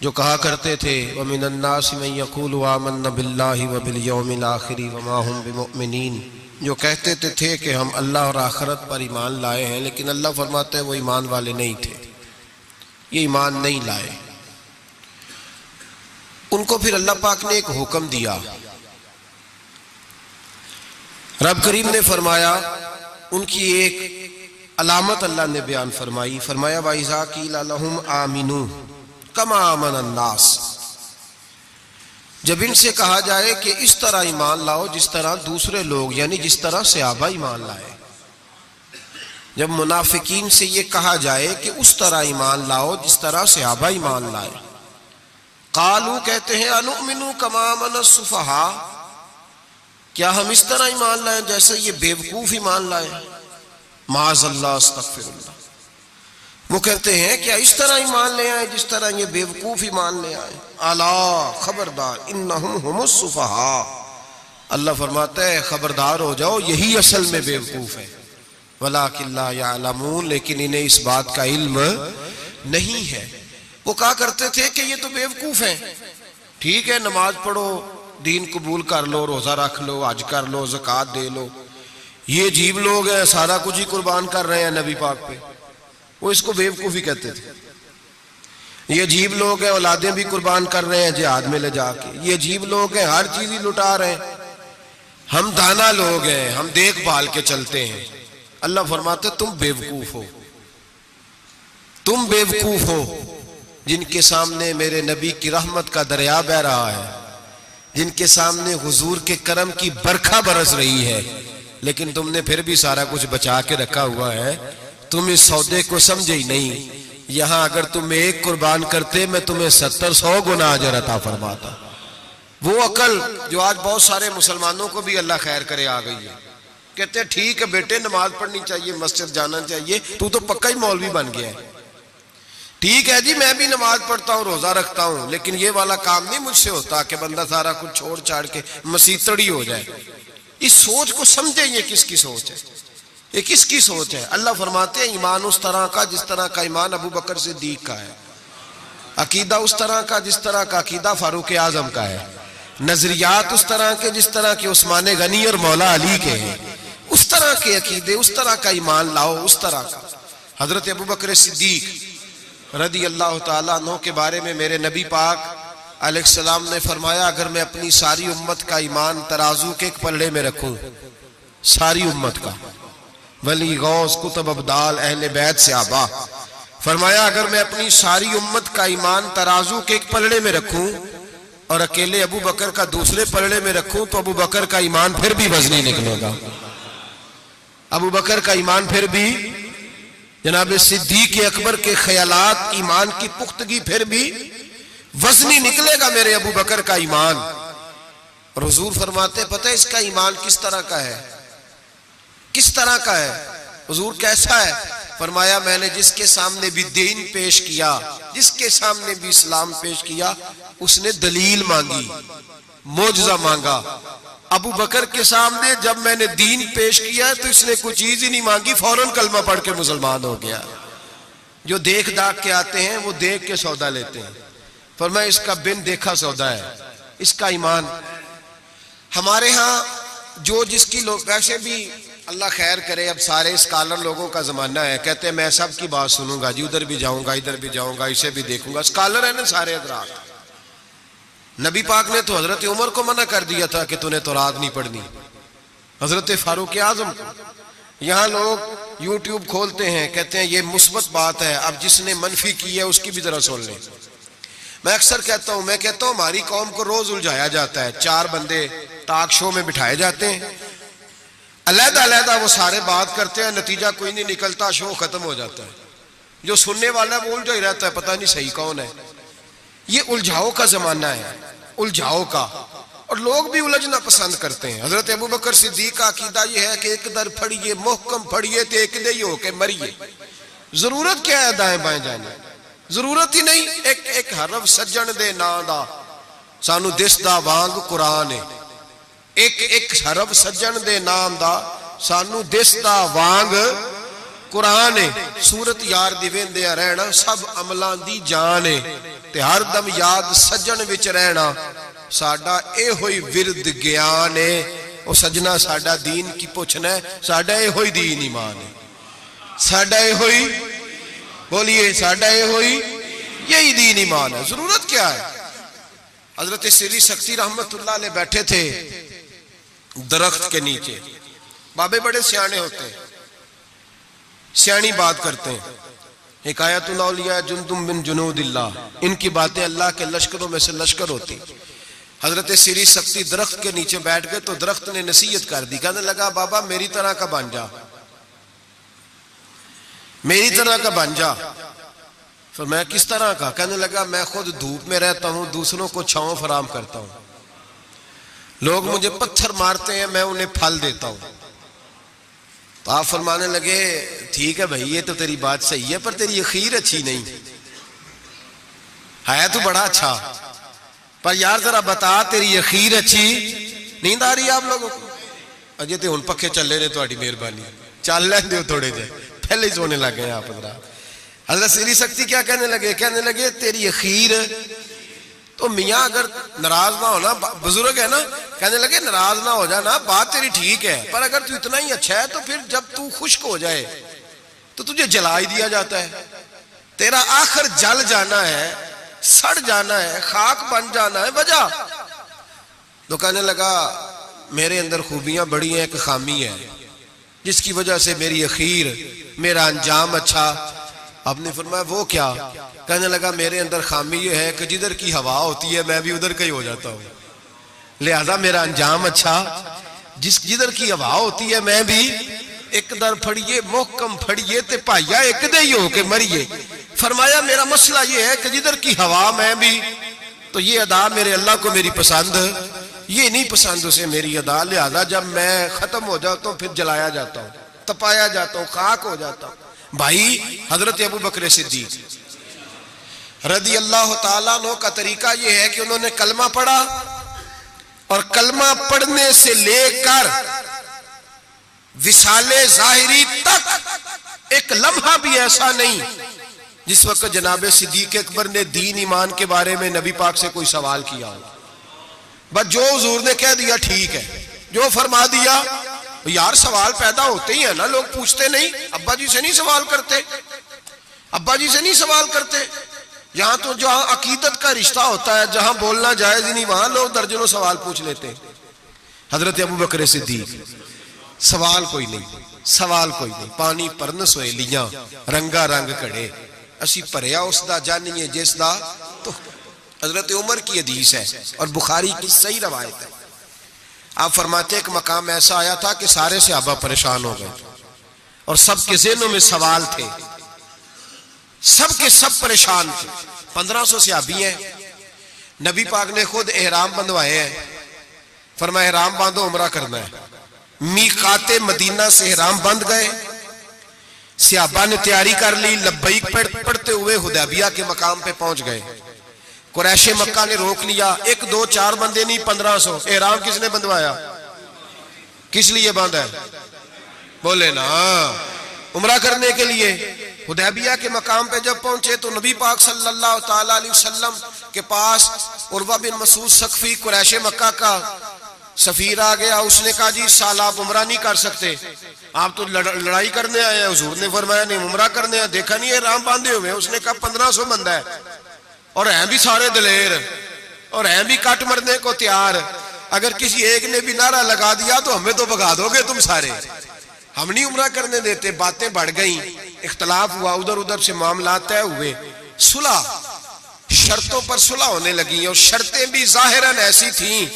جو کہا کرتے تھے وَمِنَ النَّاسِ مَن يَقُولُ آمَنَّا بِاللَّهِ وَبِالْيَوْمِ الْآخِرِ وَمَا هُمْ بِمُؤْمِنِينَ، جو کہتے تھے کہ ہم اللہ اور آخرت پر ایمان لائے ہیں، لیکن اللہ فرماتے ہیں وہ ایمان والے نہیں تھے، یہ ایمان نہیں لائے۔ ان کو پھر اللہ پاک نے ایک حکم دیا، رب کریم نے فرمایا، ان کی ایک علامت اللہ نے بیان فرمائی، فرمایا وَإِذَا قِيلَ لَهُمْ آمِنُوا كَمَا آمَنَ النَّاسِ، جب ان سے کہا جائے کہ اس طرح ایمان لاؤ جس طرح دوسرے لوگ یعنی جس طرح صحابہ ایمان لائے، جب منافقین سے یہ کہا جائے کہ اس طرح ایمان لاؤ جس طرح صحابہ ایمان لائے، قالو کہتے ہیں انؤمن کما آمن السفہاء، کیا ہم اس طرح ایمان لائیں جیسے یہ بیوقوف ایمان لائیں؟ معاذ اللہ استغفر اللہ، وہ کہتے ہیں کیا اس طرح ایمان لے آئیں جس طرح یہ بیوقوف ایمان لے آئیں؟ الا خبردار انہم ہم السفہاء، اللہ فرماتا ہے خبردار ہو جاؤ یہی اصل میں بیوقوف ہے، ولکن لا یعلمون، لیکن انہیں اس بات کا علم نہیں ہے۔ وہ کہا کرتے تھے کہ یہ تو بیوقوف ہیں، ٹھیک ہے نماز پڑھو، دین قبول کر لو، روزہ رکھ لو، حج کر لو، زکوٰۃ دے لو، یہ عجیب لوگ ہیں سارا کچھ ہی قربان کر رہے ہیں نبی پاک پہ، وہ اس کو بیوقوفی کہتے تھے۔ یہ عجیب لوگ ہیں اولادیں بھی قربان کر رہے ہیں جہاد میں لے جا کے، یہ عجیب لوگ ہیں ہر چیز ہی لٹا رہے ہیں، ہم دانا لوگ ہیں، ہم دیکھ بھال کے چلتے ہیں۔ اللہ فرماتے تم بیوقوف ہو، تم بیوقوف ہو جن کے سامنے میرے نبی کی رحمت کا دریا بہہ رہا ہے، جن کے سامنے حضور کے کرم کی برکھا برس رہی ہے، لیکن تم نے پھر بھی سارا کچھ بچا کے رکھا ہوا ہے، تم اس سودے کو سمجھے ہی نہیں۔ یہاں اگر تم ایک قربان کرتے میں تمہیں 70-100 گنا اجر عطا فرماتا۔ وہ عقل جو آج بہت سارے مسلمانوں کو بھی اللہ خیر کرے آ گئی ہے، کہتے ہیں ٹھیک ہے بیٹے نماز پڑھنی چاہیے، مسجد جانا چاہیے، تو پکا ہی مولوی بن گیا ہے، ٹھیک ہے جی میں بھی نماز پڑھتا ہوں روزہ رکھتا ہوں، لیکن یہ والا کام نہیں مجھ سے ہوتا کہ بندہ سارا کچھ چھوڑ چھاڑ کے مسیتڑی ہو جائے۔ اس سوچ کو سمجھیں یہ کس کی سوچ ہے، یہ کس کی سوچ ہے؟ اللہ فرماتے ہیں ایمان اس طرح کا جس طرح کا ایمان ابو بکر صدیق کا ہے، عقیدہ اس طرح کا جس طرح کا عقیدہ فاروق اعظم کا ہے، نظریات اس طرح کے جس طرح کے عثمان غنی اور مولا علی کے ہیں، اس طرح کے عقیدے اس طرح کا ایمان لاؤ، اس طرح کا۔ حضرت ابو بکر صدیق رضی اللہ تعالیٰ عنہ کے بارے میں میرے نبی پاک علیہ السلام نے فرمایا اگر میں اپنی ساری امت کا ایمان ترازو کے ایک پلڑے میں رکھوں، ساری امت کا، ولی غوث کتب ابدال اہل بیت صحابہ، فرمایا اگر میں اپنی ساری امت کا ایمان ترازو کے ایک پلڑے میں رکھوں اور اکیلے ابو بکر کا دوسرے پلڑے میں رکھوں تو ابو بکر کا ایمان پھر بھی وزنی نکلے گا، ابو بکر کا ایمان پھر بھی، جناب صدیق اکبر کے خیالات ایمان کی پختگی پھر بھی وزنی نکلے گا میرے ابو بکر کا ایمان۔ اور حضور فرماتے پتہ ہے اس کا ایمان کس طرح کا ہے، کس طرح کا ہے؟ حضور کیسا ہے؟ فرمایا میں نے جس کے سامنے بھی دین پیش کیا، جس کے سامنے بھی اسلام پیش کیا، اس نے دلیل مانگی، معجزہ مانگا۔ ابو بکر کے سامنے جب میں نے دین پیش کیا تو اس نے کوئی چیز ہی نہیں مانگی، فوراً کلمہ پڑھ کے مسلمان ہو گیا۔ جو دیکھ داکھ کے آتے ہیں وہ دیکھ کے سودا لیتے ہیں، فرمایا اس کا بن دیکھا سودا ہے، اس کا ایمان۔ ہمارے ہاں جو جس کی لوگ ویسے بھی اللہ خیر کرے، اب سارے اسکالر لوگوں کا زمانہ ہے، کہتے ہیں میں سب کی بات سنوں گا جی، ادھر بھی جاؤں گا ادھر بھی جاؤں گا، اسے بھی دیکھوں گا، اسکالر ہیں نا سارے حضرات۔ نبی پاک نے تو حضرت عمر کو منع کر دیا تھا کہ تو نے تورات نہیں پڑھنی، حضرت فاروق اعظم کو۔ یہاں لوگ یوٹیوب کھولتے ہیں کہتے ہیں یہ مثبت بات ہے، اب جس نے منفی کی ہے اس کی بھی ذرا سن لیں۔ میں اکثر کہتا ہوں ہماری قوم کو روز الجھایا جاتا ہے، 4 بندے ٹاک شو میں بٹھائے جاتے ہیں، علیحدہ علیحدہ وہ سارے بات کرتے ہیں، نتیجہ کوئی نہیں نکلتا، شو ختم ہو جاتا ہے، جو سننے والا ہے وہ الجھا ہی رہتا ہے، پتہ نہیں صحیح کون ہے۔ یہ الجھاؤ کا زمانہ ہے، الجھاؤ کا، اور لوگ بھی الجھنا پسند کرتے ہیں۔ حضرت ابو بکر صدیق کا عقیدہ یہ ہے کہ ایک در پھڑیے محکم پھڑیے تے ایک دے ہی ہو کے مریے، ضرورت کیا ہے دائیں بائیں جانے، ضرورت ہی نہیں۔ ایک حرف سجن دے نا دا سانو دس دا وانگ قرآن ہے، ایک حرف سجن دے نام دا سانو دس دا وانگ قرآن ہے، سورت یار دی ویندے رہنا سب عملان دی جان ہے۔ تے ہر دم یاد سجن وچ رہنا ساڈا اے ہوئی ورد گیان ہے. او سجنا ساڈا دین کی پوچھنا ہے, ساڈا اے ہوئی دین ایمان ہے, ساڈا اے ہوئی, بولیے ساڈا اے ہوئی یہی دین ایمان ہے. ضرورت کیا ہے؟ حضرت سری سکتی رحمت اللہ علیہ بیٹھے تھے درخت کے نیچے. بابے بڑے سیانے ہوتے ہیں, سیانی بات کرتے ہیں. حکایت الاولیاء جندم من جنود اللہ, ان کی باتیں اللہ کے لشکروں میں سے لشکر ہوتی. حضرت سری سکتی درخت کے نیچے بیٹھ گئے تو درخت نے نصیحت کر دی. کہنے لگا بابا میری طرح کا بن جا, میری طرح کا بن جا. فرمایا کس طرح کا؟ کہنے لگا میں خود دھوپ میں رہتا ہوں, دوسروں کو چھاؤں فراہم کرتا ہوں. لوگ مجھے پتھر مارتے ہیں, میں انہیں پھل دیتا ہوں. تو آپ فرمانے لگے ٹھیک ہے بھائی یہ تو تیری بات صحیح ہے, پر تیری اخیر اچھی نہیں ہے. تو بڑا اچھا, پر یار ذرا بتا تیری اخیر اچھی. نیند آ رہی ہے آپ لوگوں کو؟ اجے تے ہن پکھے چلے نے, تہاڈی مہربانی چل لین دیو تھوڑے جے, پہلے ہی سونے لگ گئے آپ حضرات. حضرت سری سکتی کیا کہنے لگے؟ کہنے لگے تیری اخیر تو میاں اگر ناراض نہ ہونا, بزرگ ہے نا, کہنے لگے ناراض نہ ہو جانا, بات تیری ٹھیک ہے, پر اگر تو اتنا ہی اچھا ہے تو پھر جب تو خشک ہو جائے تو تجھے جلا ہی دیا جاتا ہے. تیرا آخر جل جانا ہے, سڑ جانا ہے, خاک بن جانا ہے, وجہ. تو کہنے لگا میرے اندر خوبیاں بڑی ہیں, ایک خامی ہے جس کی وجہ سے میری اخیر, میرا انجام اچھا. آپ نے فرمایا وہ کیا؟ کہنے لگا میرے اندر خامی یہ ہے کہ جدھر کی ہوا ہوتی ہے میں بھی ادھر کا ہی ہو جاتا ہوں, لہذا میرا انجام اچھا. جدھر کی ہوا ہوتی ہے میں بھی ایک در پھڑیے محکم پھڑیے تے پائیا ایک دے ہی ہو کے مریے. فرمایا میرا مسئلہ یہ ہے کہ جدھر کی ہوا میں بھی, تو یہ ادا میرے اللہ کو میری پسند, یہ نہیں پسند اسے میری ادا, لہذا جب میں ختم ہو جاتا ہوں پھر جلایا جاتا ہوں, تپایا جاتا ہوں, خاک ہو جاتا ہوں. بھائی حضرت ابو بکر صدیق رضی اللہ تعالیٰ عنہ کا طریقہ یہ ہے کہ انہوں نے کلمہ پڑھا, اور کلمہ پڑھنے سے لے کر وصال ظاہری تک ایک لمحہ بھی ایسا نہیں جس وقت جناب صدیق اکبر نے دین ایمان کے بارے میں نبی پاک سے کوئی سوال کیا ہو. بس جو حضور نے کہہ دیا ٹھیک ہے, جو فرما دیا. یار سوال پیدا ہوتے ہی ہیں نا, لوگ پوچھتے نہیں, ابا جی سے نہیں سوال کرتے, ابا جی سے نہیں سوال کرتے. یہاں تو جہاں عقیدت کا رشتہ ہوتا ہے, جہاں بولنا جائز ہی نہیں, وہاں لوگ درجنوں سوال پوچھ لیتے ہیں. حضرت ابو بکر صدیق سوال کوئی نہیں, سوال کوئی نہیں. پانی پرن سویلیاں رنگا رنگ کڑے, اسی پریا اس دا جانیے جس دا. تو حضرت عمر کی حدیث ہے اور بخاری کی صحیح روایت ہے. آپ فرماتے ایک مقام ایسا آیا تھا کہ سارے صحابہ پریشان ہو گئے اور سب کے ذہنوں میں سوال تھے, سب کے سب پریشان تھے. 1500 صحابی ہیں, نبی پاک نے خود احرام بندوائے ہیں. فرمایا احرام باندھو عمرہ کرنا ہے. میقات مدینہ سے احرام بند گئے, صحابہ نے تیاری کر لی, لبیک پڑھتے ہوئے حدیبیہ کے مقام پہ پہنچ گئے. قریش مکہ نے روک لیا, 1 2 4 بندے نہیں 1500. احرام کس نے بندوایا؟ کس لیے باندھا ہے؟ بولے نا, عمرہ کرنے کے لیے. حدیبیہ کے مقام پہ جب پہنچے تو نبی پاک صلی اللہ تعالی علیہ وسلم کے پاس عروہ بن مسعود ثقفی قریش مکہ کا سفیر آ گیا. اس نے کہا جی سال آپ عمرہ نہیں کر سکتے, آپ تو لڑائی کرنے آئے ہیں. حضور نے فرمایا نہیں عمرہ کرنے ہیں, دیکھا نہیں احرام باندھے ہوئے. اس نے کہا 1500 بندہ ہے, اور ہیں بھی سارے دلیر, اور ہیں بھی کٹ مرنے کو تیار. اگر کسی ایک نے بھی نعرہ لگا دیا تو ہمیں تو بھگا دو گے تم سارے, ہم نہیں عمرہ کرنے دیتے. باتیں بڑھ گئیں, اختلاف ہوا, ادھر ادھر سے معاملات طے ہوئے, صلح, شرطوں پر صلح ہونے لگی. اور شرطیں بھی ظاہراً ایسی تھیں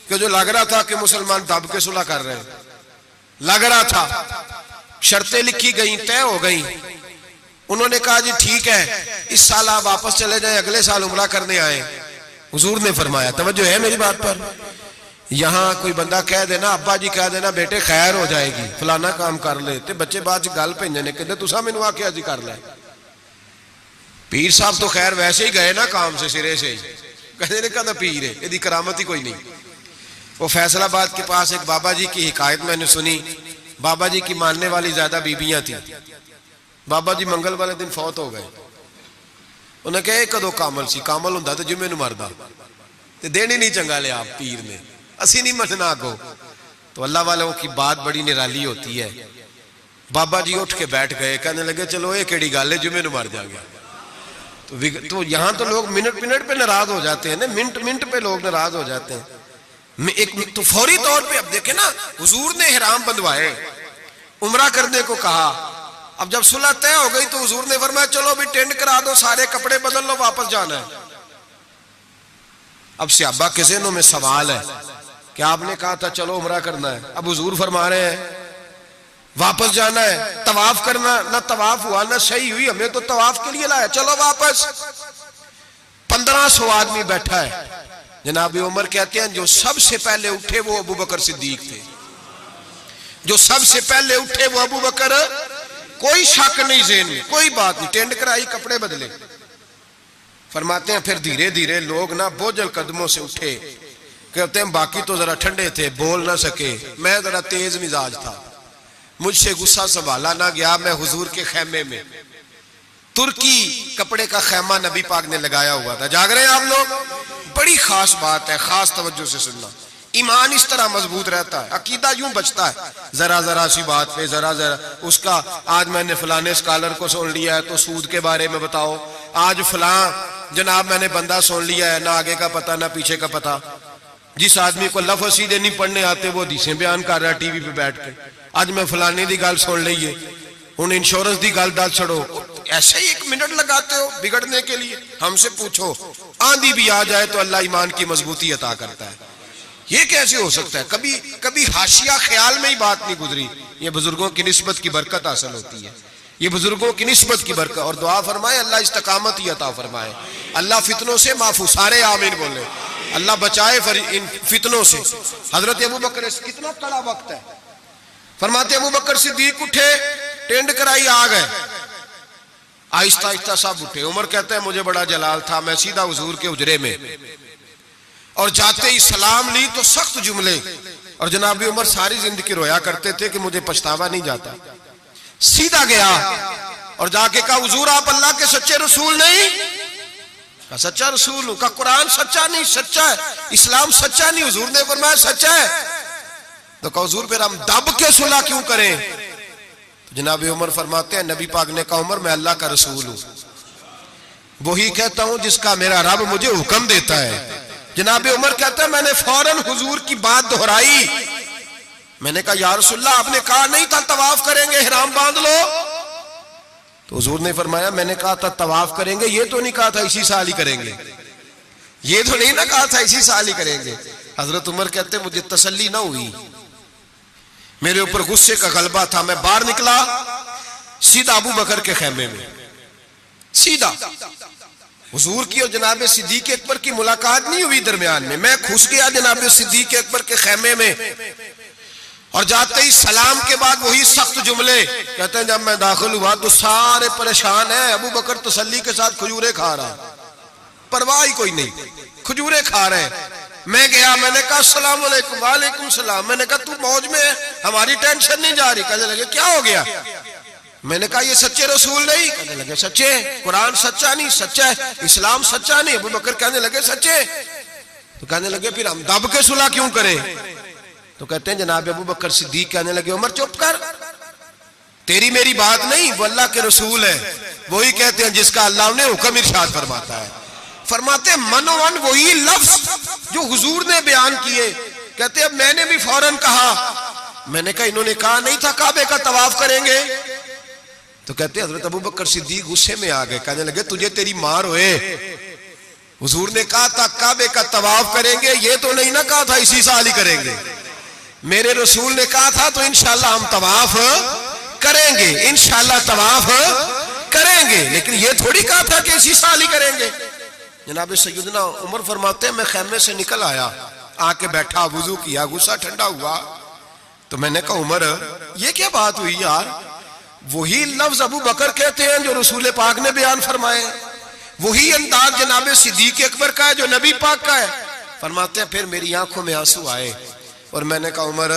کہ جو لگ رہا تھا کہ مسلمان دب کے صلح کر رہے ہیں, لگ رہا تھا. شرطیں لکھی گئیں, طے ہو گئیں. انہوں نے کہا جی ٹھیک ہے اس سال آپ واپس چلے جائیں, اگلے سال عمرہ کرنے آئیں. حضور نے فرمایا, توجہ ہے میری بات پر, یہاں کوئی بندہ کہہ دینا, ابا جی کہہ دینا بیٹے خیر ہو جائے گی, فلانا کام کر لے, تے بچے بعد گل بھیجنے کہتے تسا مینوں آکھیا جی کر لے. پیر صاحب تو خیر ویسے ہی گئے نا کام سے سرے سے, کہتے نے کہا پیر ہے, یہ کرامت ہی کوئی نہیں. وہ فیصل آباد کے پاس ایک بابا جی کی حکایت میں نے سنی. بابا جی کی ماننے والی زیادہ بیبیاں تھیں. بابا جی منگل والے دن فوت ہو گئے. انہیں کہا کدو کامل سی، کامل ہوں تو جمعے نو مردا تے دین ہی نہیں چنگا لیا پیر نے، اسی نہیں مننا کو۔ تو اللہ والوں کی بات بڑی نرالی ہوتی ہے۔ بابا جی اٹھ کے بیٹھ گئے، کہنے لگے چلو یہ کیڑی گل ہے، جمعے نو مر جائیں گے۔ تو یہاں تو لوگ منٹ پہ ناراض ہو جاتے ہیں نا، منٹ پہ لوگ ناراض ہو جاتے ہیں۔ ایک تو فوری طور پہ اب دیکھیں نا، حضور نے احرام بندھوائے، عمرہ کرنے کو کہا، اب جب صلح طے ہو گئی تو حضور نے فرمایا چلو بھی ٹینٹ کرا دو، سارے کپڑے بدل لو، واپس جانا ہے۔ اب صحابہ کے ذہنوں میں سوال ہے کہ آپ نے کہا تھا چلو عمرہ کرنا ہے، اب حضور فرما رہے ہیں واپس جانا ہے، طواف کرنا، نہ طواف ہوا نہ صحیح ہوئی، ہمیں تو طواف کے لیے لایا، چلو واپس۔ 1500 آدمی بیٹھا ہے، جناب عمر کہتے ہیں جو سب سے پہلے اٹھے وہ ابو بکر صدیق تھے، جو سب سے پہلے اٹھے وہ ابو بکر، کوئی شک نہیں ذہن میں، کوئی بات نہیں، ٹینٹ کرائی، کپڑے بدلے۔ فرماتے ہیں پھر دھیرے دھیرے لوگ نہ بوجھل قدموں سے اٹھے، کہتے ہیں باقی تو ذرا ٹھنڈے تھے، بول نہ سکے، میں ذرا تیز مزاج تھا، مجھ سے غصہ سنبھالا نہ گیا۔ میں حضور کے خیمے میں، ترکی کپڑے کا خیمہ نبی پاک نے لگایا ہوا تھا، جاگ رہے ہیں آپ لوگ؟ بڑی خاص بات ہے، خاص توجہ سے سننا۔ ایمان اس طرح مضبوط رہتا ہے، عقیدہ یوں بچتا ہے، ذرا سی بات پہ ذرا اس کا، آج میں نے فلانے اسکالر کو سن لیا ہے تو سود کے بارے میں بتاؤ، آج فلاں جناب میں نے بندہ سن لیا ہے، نہ آگے کا پتہ نہ پیچھے کا پتہ۔ جس آدمی کو لفظ سیدھے نہیں پڑھنے آتے وہ حدیثیں بیان کر رہا ہے ٹی وی پہ بیٹھ کے، آج میں فلانے دی گل سن لئیے، ان انشورنس دی گل ڈال چھڑو، ایسے ہی 1 منٹ لگاتے ہو بگڑنے کے لیے۔ ہم سے پوچھو آندھی بھی آ جائے تو اللہ ایمان کی مضبوطی عطا کرتا ہے، یہ کیسے ہو سکتا ہے؟ کبھی حاشیہ خیال میں ہی بات نہیں گزری۔ یہ بزرگوں کی نسبت کی برکت حاصل ہوتی ہے، یہ بزرگوں کی نسبت کی برکت۔ اور دعا فرمائے اللہ استقامت ہی عطا فرمائے، اللہ فتنوں سے محفوظ، سارے آمین بولے، اللہ بچائے ان فتنوں سے۔ حضرت ابو بکر، کتنا کڑا وقت ہے، فرماتے ابو بکر صدیق اٹھے، ٹینٹ کرائی، آ گئے، آہستہ آہستہ سب اٹھے۔ عمر کہتا ہے مجھے بڑا جلال تھا، میں سیدھا حضور کے حجرے میں، اور جاتے ہی سلام لی تو سخت جملے، اور جناب عمر ساری زندگی رویا کرتے تھے کہ مجھے پچھتاوا نہیں جاتا۔ سیدھا گیا اور جا کے کہا حضور آپ اللہ کے سچے رسول نہیں؟ کہا سچا رسول ہوں۔ کہا قرآن سچا نہیں؟ سچا ہے۔ اسلام سچا نہیں؟ حضور نے فرمایا سچا ہے۔ تو کہا حضور پھر ہم دب کے صلح کیوں کریں؟ تو جناب عمر فرماتے ہیں نبی پاک نے کہا عمر میں اللہ کا رسول ہوں، وہی کہتا ہوں جس کا میرا رب مجھے حکم دیتا ہے۔ جناب عمر کہتا ہے میں نے فوراً حضور کی بات دہرائی، میں نے کہا یا رسول اللہ آپ نے کہا نہیں تھا طواف کریں گے، احرام باندھ لو؟ تو حضور نے فرمایا میں نے کہا تھا طواف کریں گے، یہ تو نہیں کہا تھا اسی سال ہی کریں گے، یہ تو نہیں نہ کہا تھا اسی سال ہی کریں گے۔ حضرت عمر کہتے مجھے تسلی نہ ہوئی، میرے اوپر غصے کا غلبہ تھا، میں باہر نکلا سیدھا ابو بکر کے خیمے میں، سیدھا حضور کی اور جناب صدیق اکبر کی ملاقات نہیں ہوئی درمیان میں گھس گیا جناب صدیق اکبر کے خیمے میں، اور جاتے ہی سلام کے بعد وہی سخت جملے۔ کہتے ہیں جب میں داخل ہوا تو سارے پریشان ہیں، ابو بکر تسلی کے ساتھ کھجورے کھا رہا، پرواہ ہی کوئی نہیں، کھجورے کھا رہے ہیں۔ میں گیا، میں نے کہا السلام علیکم، وعلیکم السلام، میں نے کہا تو موج میں ہے، ہماری ٹینشن نہیں جا رہی۔ کہنے لگے کیا ہو گیا؟ میں نے کہا یہ سچے رسول نہیں؟ کہنے لگے سچے، قرآن سچا نہیں؟ سچا ہے۔ اسلام سچا نہیں؟ ابو بکر کہنے لگے سچے۔ تو کہنے لگے پھر ہم دب کے صلح کیوں کریں؟ تو کہتے ہیں جناب ابو بکر صدیق کہنے لگے عمر چپ کر، تیری میری بات نہیں، وہ اللہ کے رسول ہے، وہی کہتے ہیں جس کا اللہ نے حکم ارشاد فرماتا ہے۔ فرماتے ہیں منوان وہی لفظ جو حضور نے بیان کیے، کہتے ہیں میں نے بھی فوراً کہا، میں نے کہا انہوں نے کہا نہیں تھا کعبے کا طواف کریں گے؟ تو کہتے ہیں حضرت ابو بکر صدیق غصے میں آ گئے، کہنے لگے تجھے تیری مار ہوئے، حضور نے کہا تھا کعبے کا طواف کریں گے، یہ تو نہیں نہ کہا تھا اسی سال ہی کریں گے، میرے رسول نے کہا تھا تو انشاءاللہ ہم طواف کریں گے، انشاءاللہ طواف کریں گے، لیکن یہ تھوڑی کہا تھا کہ اسی سال ہی کریں گے۔ جناب سیدنا عمر فرماتے ہیں میں خیمے سے نکل آیا، آ کے بیٹھا، وضو کیا، غصہ ٹھنڈا ہوا، تو میں نے کہا عمر یہ کیا بات ہوئی یار؟ وہی لفظ ابو بکر کہتے ہیں جو رسول پاک نے بیان فرمائے، وہی انداز جناب صدیق اکبر کا ہے جو نبی پاک کا ہے۔ فرماتے ہیں پھر میری آنکھوں میں آنسو آئے، اور میں نے کہا عمر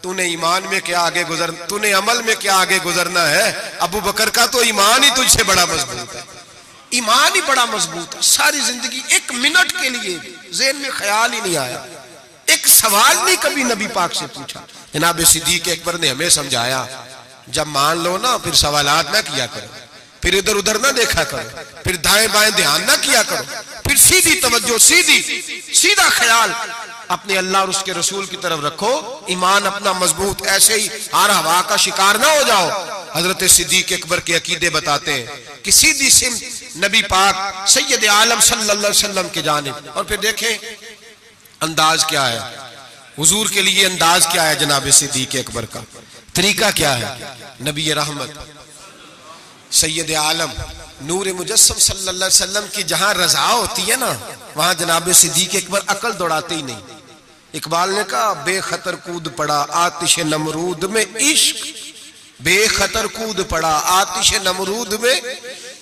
تو نے ایمان میں کیا آگے تو نے عمل میں کیا آگے گزرنا ہے؟ ابو بکر کا تو ایمان ہی تجھ سے بڑا مضبوط ہے، ایمان ہی بڑا مضبوط ہے. ساری زندگی ایک منٹ کے لیے ذہن میں خیال ہی نہیں آیا, ایک سوال نہیں کبھی نبی پاک سے پوچھا. جناب صدیق اکبر نے ہمیں سمجھایا جب مان لو نا پھر سوالات نہ کیا کرو, پھر ادھر ادھر نہ دیکھا کرو, پھر دائیں بائیں دھیان نہ کیا کرو, پھر سیدھی توجہ, سیدھا خیال اپنے اللہ اور اس کے رسول کی طرف رکھو. ایمان اپنا مضبوط, ایسے ہی ہر ہوا کا شکار نہ ہو جاؤ. حضرت صدیق اکبر کے عقیدے بتاتے ہیں کہ سیدھی سمت نبی پاک سید عالم صلی اللہ علیہ وسلم کے جانب. اور پھر دیکھیں انداز کیا ہے حضور کے لیے, انداز کیا ہے جناب صدیق اکبر کا, طریقہ کیا ہے. نبی رحمت سید عالم نور مجسم صلی اللہ علیہ وسلم کی جہاں رضا ہوتی ہے نا, وہاں جناب صدیق اکبر عقل دوڑاتے ہی نہیں. اقبال نے کہا بے خطر کود پڑا آتش نمرود میں عشق, بے خطر کود پڑا آتش نمرود میں,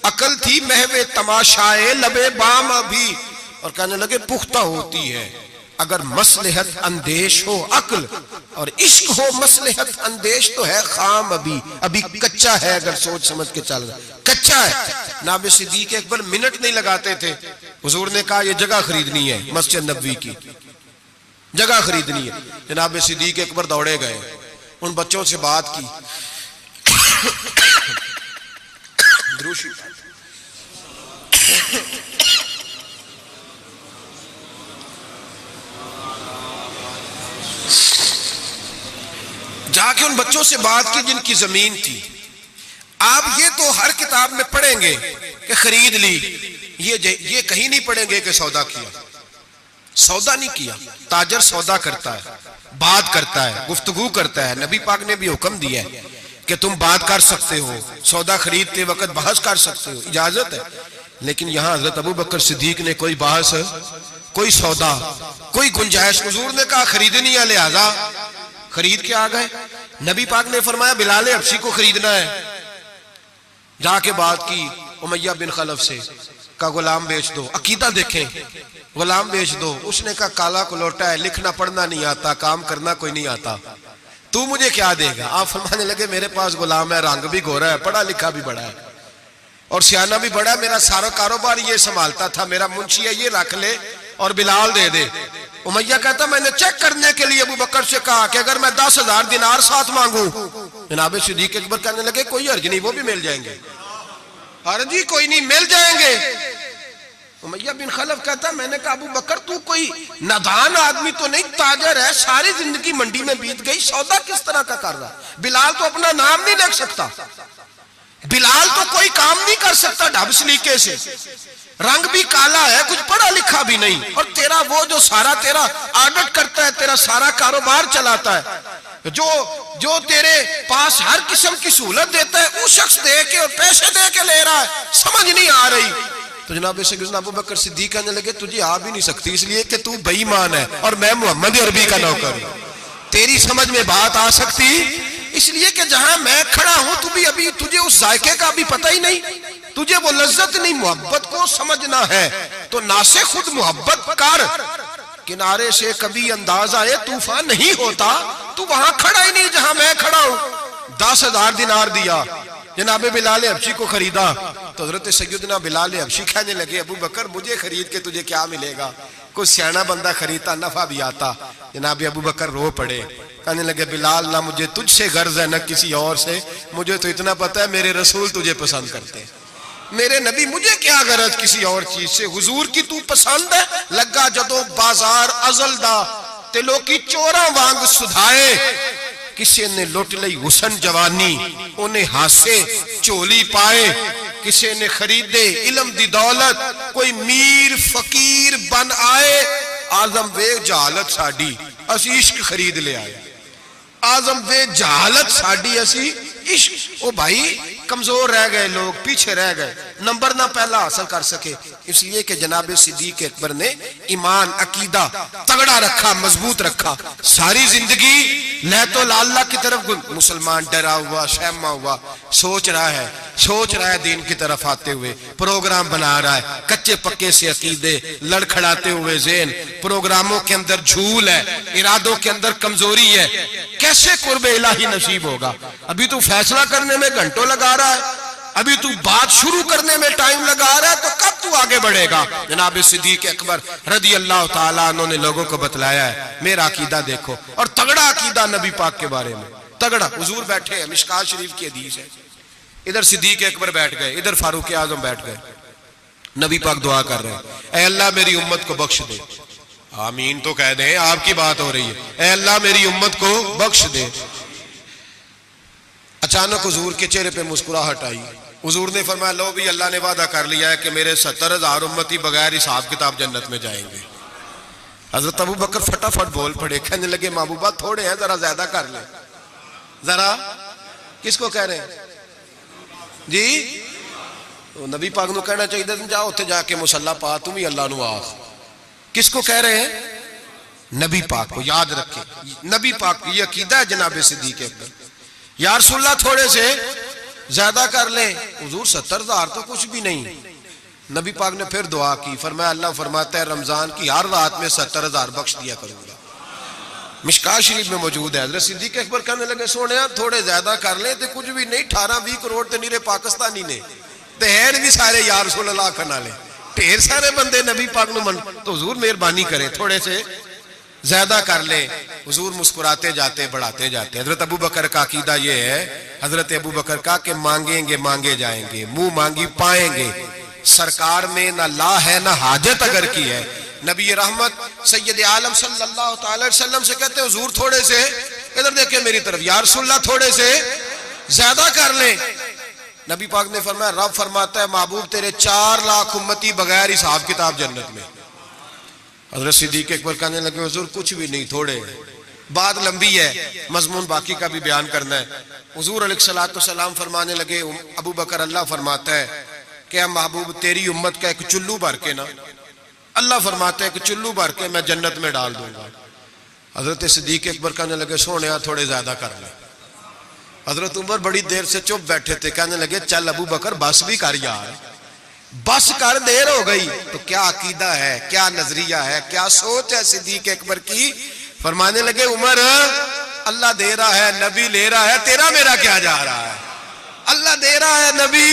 عقل تھی محو تماشائے لبے بام ابھی. اور کہنے لگے پختہ ہوتی ہے اگر مصلحت اندیش ہو عقل, اور عشق ہو مصلحت اندیش تو ہے خام ابھی, ابھی کچا ہے اگر سوچ سمجھ کے چل رہا کچا ہے. جناب صدیق اکبر منٹ نہیں لگاتے تھے. حضور نے کہا یہ جگہ خریدنی ہے مسجد نبوی کی, جگہ خریدنی ہے. جناب صدیق اکبر دوڑے گئے, ان بچوں سے بات کی. دروشی جا کے ان بچوں سے بات کی جن کی زمین تھی. آپ یہ تو ہر کتاب میں پڑھیں گے کہ خرید لی, یہ کہیں نہیں پڑھیں گے کہ سودا کیا. سودا نہیں کیا. تاجر سودا کرتا ہے, بات کرتا ہے, گفتگو کرتا ہے. نبی پاک نے بھی حکم دیا ہے کہ تم بات کر سکتے ہو, سودا خریدتے وقت بحث کر سکتے ہو, اجازت ہے. لیکن یہاں حضرت ابو بکر صدیق نے کوئی بحث, کوئی سودا, کوئی گنجائش. حضور نے کہا خریدنی ہے, لہذا خرید کے آ گئے. نبی پاک نے فرمایا بلال حبشی کو خریدنا ہے. جا کے بات کی امیہ بن خلف سے, کہا غلام بیچ دو. عقیدہ دیکھیں, غلام بیچ دو. اس نے کہا کالا کلوٹا ہے, لکھنا پڑھنا نہیں آتا, کام کرنا کوئی نہیں آتا, تو مجھے کیا دے گا. آپ فرمانے لگے میرے پاس غلام ہے, رنگ بھی گورا ہے, پڑھا لکھا بھی بڑا ہے اور سیانہ بھی بڑا ہے, میرا سارا کاروبار یہ سنبھالتا تھا, میرا منشی ہے, یہ رکھ لے اور بلال دے دے. امیہ کہتا میں نے چیک کرنے کے لیے ابو بکر سے کہا کہ اگر میں 10,000 دینار ساتھ مانگوں. جناب صدیق اکبر کہنے لگے کوئی حرج نہیں, وہ بھی مل جائیں گے. حرج ہی کوئی نہیں, مل جائیں گے. امیہ بن خلف کہتا میں نے کہا ابو بکر تو کوئی نادان آدمی تو نہیں, تاجر ہے, ساری زندگی منڈی میں بیت گئی, سودا کس طرح کا کر رہا. بلال تو اپنا نام نہیں لکھ سکتا, بلال تو کوئی کام نہیں کر سکتا ڈھب سلیقے سے, رنگ بھی کالا ہے, کچھ پڑھا لکھا بھی نہیں, اور تیرا وہ جو سارا تیرا آڈٹ کرتا ہے, تیرا سارا کاروبار چلاتا ہے, جو تیرے پاس ہر قسم کی سہولت دیتا ہے, وہ شخص دے کے اور پیسے دے کے لے رہا ہے, سمجھ نہیں آ رہی. تو جناب سیدنا ابو بکر صدیق کہنے لگے تجھے آ بھی نہیں سکتی, اس لیے کہ تو بے ایمان ہے اور میں محمد عربی کا نوکر ہوں. تیری سمجھ میں بات آ سکتی اس لیے کہ جہاں میں کھڑا ہوں تو بھی ابھی تجھے اس ذائقے کا بھی پتہ ہی نہیں, تجھے وہ لذت نہیں. محبت کو سمجھنا ہے تو ناسے خود محبت کر. کنارے سے کبھی انداز آئے طوفان نہیں ہوتا, تو وہاں کھڑا ہی نہیں جہاں میں کھڑا ہوں. 10,000 دینار دیا, جناب بلال حبشی کو خریدا. تو حضرت سیدنا بلال حبشی کہنے لگے ابو بکر مجھے خرید کے تجھے کیا ملے گا, کوئی سیانہ بندہ خریدتا نفع بھی آتا. جناب ابو بکر رو پڑے, کہنے لگے بلال نہ مجھے تجھ سے غرض ہے نہ کسی اور سے, مجھے تو اتنا پتہ ہے میرے رسول تجھے پسند کرتے ہیں, میرے نبی, مجھے کیا غرض کسی اور چیز سے, حضور کی تو پسند ہے. لگا جدو بازار ازل دا تے لوکی چوراں وانگ سدھائے, کسی نے لٹ لئی حسن جوانی انہیں ہاسے چولی پائے, کسی نے خریدے علم دی دولت کوئی میر فقیر بن آئے. آزم وے جہالت ساڈی اسی عشق خرید لے آئے, آزم وے جہالت ساڈی اسی عشق. او بھائی کمزور رہ گئے لوگ, پیچھے رہ گئے, نمبر نہ پہلا حاصل کر سکے, اس لیے کہ جناب صدیق اکبر نے ایمان عقیدہ تگڑا رکھا, مضبوط رکھا. ساری زندگی لیت اللہ کی طرف مسلمان ڈرا ہوا, شہما ہوا, سوچ رہا ہے دین کی طرف آتے ہوئے, پروگرام بنا رہا ہے, کچے پکے سے عقیدے لڑکھڑاتے ہوئے ذہن, پروگراموں کے اندر جھول ہے, ارادوں کے اندر کمزوری ہے. کیسے قرب الہی نصیب ہوگا؟ ابھی تو فیصلہ کرنے میں گھنٹوں لگا رہا ہے, ابھی تو بات شروع کرنے میں ٹائم لگا رہا ہے تو کب تو آگے بڑھے گا؟ جناب صدیق اکبر رضی اللہ تعالیٰ عنہ نے لوگوں کو بتلایا ہے میرا عقیدہ دیکھو، اور تگڑا عقیدہ نبی پاک کے بارے میں، تگڑا۔ حضور بیٹھے ہیں، مشکات شریف کی حدیث ہے، ادھر صدیق اکبر بیٹھ گئے، ادھر فاروق اعظم بیٹھ گئے، نبی پاک دعا کر رہے ہیں اے اللہ میری امت کو بخش دے، آمین تو کہہ دیں، آپ کی بات ہو رہی ہے، اے اللہ میری امت کو بخش دے۔ اچانک حضور کے چہرے پہ مسکراہٹ آئی، حضور نے فرمایا لو بھی اللہ نے وعدہ کر لیا ہے کہ میرے 70,000 امتی بغیر حساب کتاب جنت میں جائیں گے۔ حضرت ابو بکر فٹافٹ بول پڑے، کہنے لگے محبوبہ تھوڑے ہیں، ذرا زیادہ کر لیں۔ ذرا کس کو کہہ رہے ہیں جی؟ نبی پاک نو کہنا چاہیے تھا جاؤ اتنے جا کے مصلا پا تم ہی اللہ نو آخ۔ کس کو کہہ رہے ہیں؟ نبی پاک کو، یاد رکھے نبی پاک کی یہ عقیدہ ہے جناب صدیق اکبر۔ یا رسول اللہ تھوڑے سے زیادہ کر لیں، حضور 70,000 تو کچھ بھی نہیں۔ نبی پاک نے پھر دعا کی، فرمایا اللہ فرماتا ہے رمضان کی ہر رات میں 70,000 بخش دیا کروں گا۔ مشکات شریف میں موجود ہے۔ حضرت صدیق اکبر کہنے لگے سونے تھوڑے زیادہ کر لیں تو کچھ بھی نہیں، 18-20 کروڑ تے نیرے پاکستانی نے تے ہیں بھی سارے یا رسول اللہ کھنا لے، ڈھیر سارے بندے نبی پاک نو من، تو حضور مہربانی کرے تھوڑے سے زیادہ کر لیں۔ حضور مسکراتے جاتے بڑھاتے جاتے۔ حضرت ابو بکر کا عقیدہ یہ ہے، حضرت ابو بکر کا کہ مانگیں گے مانگے جائیں گے، منہ مانگی پائیں گے، سرکار میں نہ لا ہے نہ حاجت اگر کی ہے۔ نبی رحمت سید عالم صلی اللہ تعالی وسلم سے کہتے ہیں حضور تھوڑے سے، ادھر دیکھیں میری طرف، یا رسول اللہ تھوڑے سے زیادہ کر لیں۔ نبی پاک نے فرمایا رب فرماتا ہے محبوب تیرے 4 لاکھ امتی بغیر حساب کتاب جنت میں۔ حضرت صدیق اکبر کہنے لگے حضور کچھ بھی نہیں، تھوڑے۔ بات لمبی ہے، مضمون باقی کا بھی بیان کرنا ہے۔ حضور علیہ السلام فرمانے لگے ابو بکر اللہ فرماتا ہے کہ اے محبوب تیری امت کا ایک چلو بھر کے نا، اللہ فرماتا ہے کہ چلو بھر کے میں جنت میں ڈال دوں گا۔ حضرت صدیق اکبر کہنے لگے سونیا تھوڑے زیادہ کر لیں۔ حضرت عمر بڑی دیر سے چپ بیٹھے تھے، کہنے لگے چل ابو بکر بس بھی کر یار، بس کر، دیر ہو گئی۔ تو کیا عقیدہ ہے، کیا نظریہ ہے، کیا سوچ ہے صدیق اکبر کی؟ فرمانے لگے عمر اللہ دے رہا ہے، نبی لے رہا ہے، تیرا میرا کیا جا رہا ہے؟ اللہ دے رہا ہے، نبی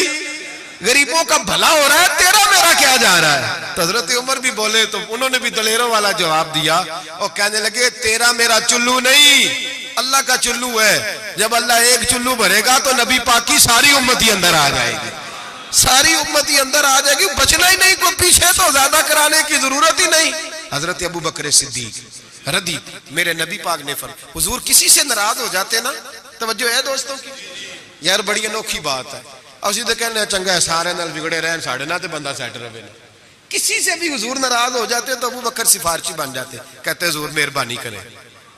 غریبوں کا بھلا ہو رہا ہے، تیرا میرا کیا جا رہا ہے؟ تو حضرت عمر بھی بولے تو انہوں نے بھی دلیروں والا جواب دیا اور کہنے لگے تیرا میرا چلو نہیں، اللہ کا چلو ہے۔ جب اللہ ایک چلو بھرے گا تو نبی پاک کی ساری امتی اندر آ جائے گی، ساری امتی اندر آ جائے گی، بچنا ہی نہیں، کوئی پیچھے تو زیادہ کرانے کی ضرورت ہی نہیں۔ حضرت ابو بکر صدیق رضی میرے نبی پاک نے فرمایا حضور کسی سے ناراض ہو جاتے نا، توجہ ہے دوستوں کی، یار بڑی انوکھی بات ہے، اور سیدھے کہنے چنگا ہے سارے نال بگڑے رہن ساڑھے نہ تے بندہ سیٹ رہے نا۔ کسی سے بھی حضور ناراض ہو جاتے تو ابو بکر سفارشی بن جاتے، کہتے حضور مہربانی کریں،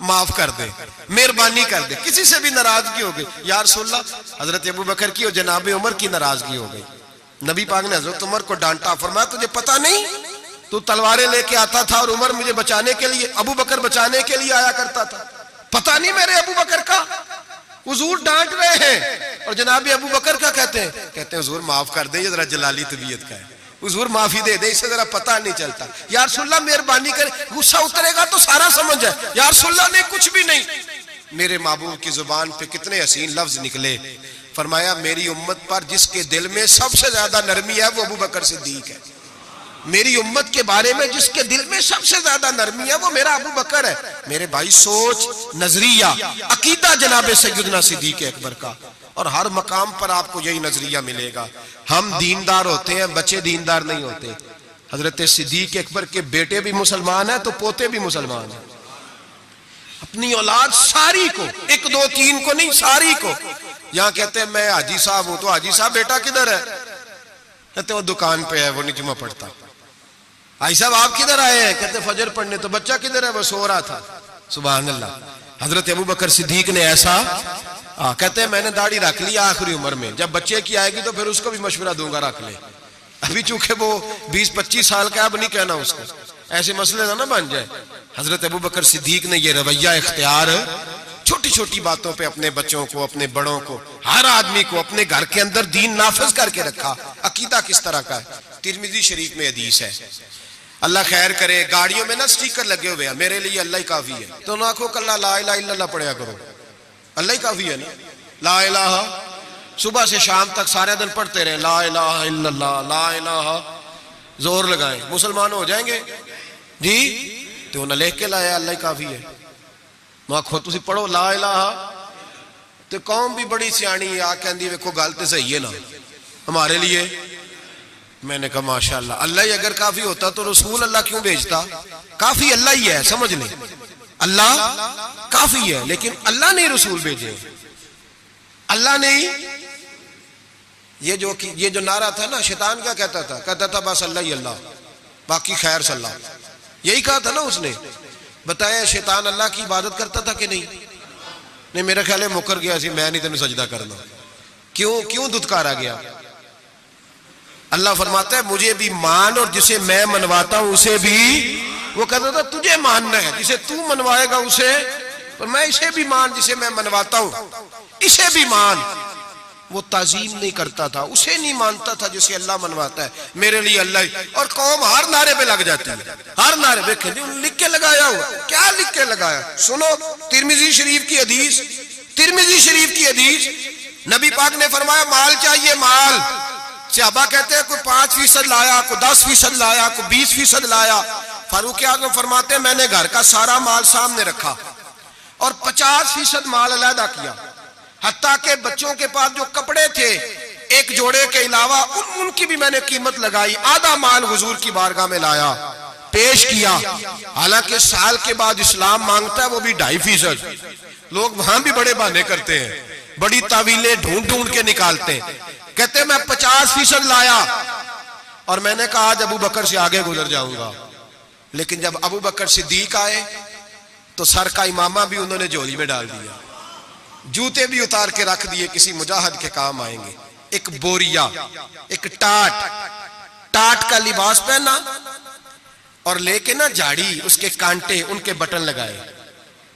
معاف کر دے، مہربانی کر دے۔ کسی سے بھی ناراضگی ہو گئی، یا رسول اللہ حضرت ابو بکر کی اور جناب عمر کی ناراضگی ہو گئی۔ نبی پاک نے حضرت عمر کو ڈانٹا، فرمایا تجھے پتہ نہیں تو تلواریں لے کے آتا تھا اور عمر مجھے بچانے کے لیے، ابو بکر بچانے کے لیے آیا کرتا تھا، پتہ نہیں میرے ابو بکر کا؟ حضور ڈانٹ رہے ہیں اور جناب ابو بکر کا کہتے ہیں حضور معاف کر دے، یہ ذرا جلالی طبیعت کا ہے، حضور معافی دے دے، اسے ذرا پتہ نہیں چلتا۔ یا رسول اللہ مہربانی کرے، غصہ اترے گا تو سارا سمجھ ہے، یا رسول اللہ نے کچھ بھی نہیں۔ میرے محبوب کی زبان پہ کتنے حسین لفظ نکلے، فرمایا میری امت پر جس کے دل میں سب سے زیادہ نرمی ہے وہ ابو بکر صدیق ہے، میری امت کے بارے میں جس کے دل میں سب سے زیادہ نرمی ہے وہ میرا ابو بکر ہے۔ میرے بھائی سوچ، نظریہ، عقیدہ جناب سیدنا صدیق اکبر کا، اور ہر مقام پر آپ کو یہی نظریہ ملے گا۔ ہم دیندار ہوتے ہیں، بچے دیندار نہیں ہوتے۔ حضرت صدیق اکبر کے بیٹے بھی مسلمان ہیں تو پوتے بھی مسلمان ہیں، اپنی اولاد ساری کو، 1 2 3 کو نہیں، ساری کو۔ یہاں کہتے ہیں میں حاجی صاحب ہوں، تو حاجی صاحب بیٹا کدھر ہے؟ کہتے وہ دکان پہ ہے، وہ نہیں جمعہ پڑھتا۔ حاجی صاحب آپ کدھر آئے ہیں؟ کہتے فجر پڑھنے، تو بچہ کدھر ہے؟ وہ سو رہا تھا۔ سبحان اللہ۔ حضرت ابو بکر صدیق نے ایسا کہتے ہیں میں نے داڑھی رکھ لی آخری عمر میں، جب بچے کی آئے گی تو پھر اس کو بھی مشورہ دوں گا رکھ لے، ابھی چونکہ وہ 20-25 سال کا، اب نہیں کہنا اس کو، ایسے مسئلے نہ بن جائے۔ حضرت ابو بکر صدیق نے یہ رویہ اختیار چھوٹی چھوٹی باتوں پہ اپنے بچوں کو، اپنے بڑوں کو، ہر آدمی کو اپنے گھر کے اندر دین نافذ کر کے رکھا۔ عقیدہ کس طرح کا ہے؟ ترمذی شریف میں حدیث ہے، اللہ خیر کرے، گاڑیوں میں نا سٹیکر لگے ہوئے ہیں میرے لیے اللہ ہی کافی ہے، تو نہ کہو کہ اللہ لا الہ الا اللہ پڑھیا کرو، اللہ ہی کافی ہے نا، لا الہ صبح سے شام تک سارے دن پڑھتے رہے لا الہ الا اللہ لا الہ، زور لگائیں، مسلمان ہو جائیں گے جی؟ تو انہیں لکھ کے لایا اللہ ہی کافی ہے، ماں خود تسی پڑھو لا الہ۔ تو قوم بھی بڑی سیانی آ کہندی ویکھو گل تے صحیح ہے نا ہمارے لیے۔ میں نے کہا ماشاءاللہ، اللہ ہی اگر کافی ہوتا تو رسول اللہ کیوں بھیجتا؟ کافی اللہ ہی ہے، سمجھ لیں اللہ کافی ہے، لیکن اللہ نے رسول بھیجے، اللہ نے ہی۔ یہ جو نعرہ تھا نا، شیطان کیا کہتا تھا؟ کہتا تھا بس اللہ ہی اللہ، باقی خیر صلی اللہ، یہی کہا تھا نا اس نے۔ بتایا شیطان اللہ کی عبادت کرتا تھا کہ نہیں؟ نہیں، میرا خیال ہے مکر گیا سی، میں نہیں تینوں سجدہ کرنا۔ کیوں دھتکارا گیا؟ اللہ فرماتا ہے مجھے بھی مان، اور جسے میں منواتا ہوں اسے بھی۔ وہ کہتا تھا تجھے ماننا ہے، جسے تو منوائے گا اسے، اور میں اسے بھی مان جسے میں منواتا ہوں، اسے بھی مان۔ وہ تعظیم نہیں کرتا تھا، اسے نہیں مانتا تھا جسے اللہ منواتا ہے، میرے لیے اللہ ہی۔ اور قوم ہر نعرے پہ لگ جاتی ہے، ہر نعرے پہ لکھ کے لگایا ہوا۔ کیا لکھ کے لگایا؟ سنو ترمذی شریف کی حدیث، ترمذی شریف کی حدیث، نبی پاک نے فرمایا مال چاہیے مال۔ صحابہ کہتے ہیں کوئی 5% لایا، کوئی 10% لایا، کوئی 20% لایا۔ فاروق اعظم فرماتے ہیں میں نے گھر کا سارا مال سامنے رکھا اور 50% مال علیحدہ کیا، حتیٰ کہ بچوں کے پاس جو کپڑے تھے ایک جوڑے کے علاوہ ان کی بھی میں نے قیمت لگائی، آدھا مال حضور کی بارگاہ میں لایا، پیش کیا۔ حالانکہ سال کے بعد اسلام مانگتا ہے وہ بھی 2.5%۔ لوگ وہاں بھی بڑے بہانے کرتے ہیں، بڑی تعویلیں ڈھونڈ کے نکالتے ہیں۔ کہتے ہیں میں 50% لایا، اور میں نے کہا آج ابو بکر سے آگے گزر جاؤں گا۔ لیکن جب ابو بکر صدیق آئے تو سر کا امامہ بھی انہوں نے جھولی میں ڈال دیا، جوتے بھی اتار کے رکھ دیے، کسی مجاہد کے کام آئیں گے۔ ایک بوریا، ایک ٹاٹ کا لباس پہنا، اور لے کے نا جھاڑی، اس کے کانٹے، ان کے بٹن لگائے۔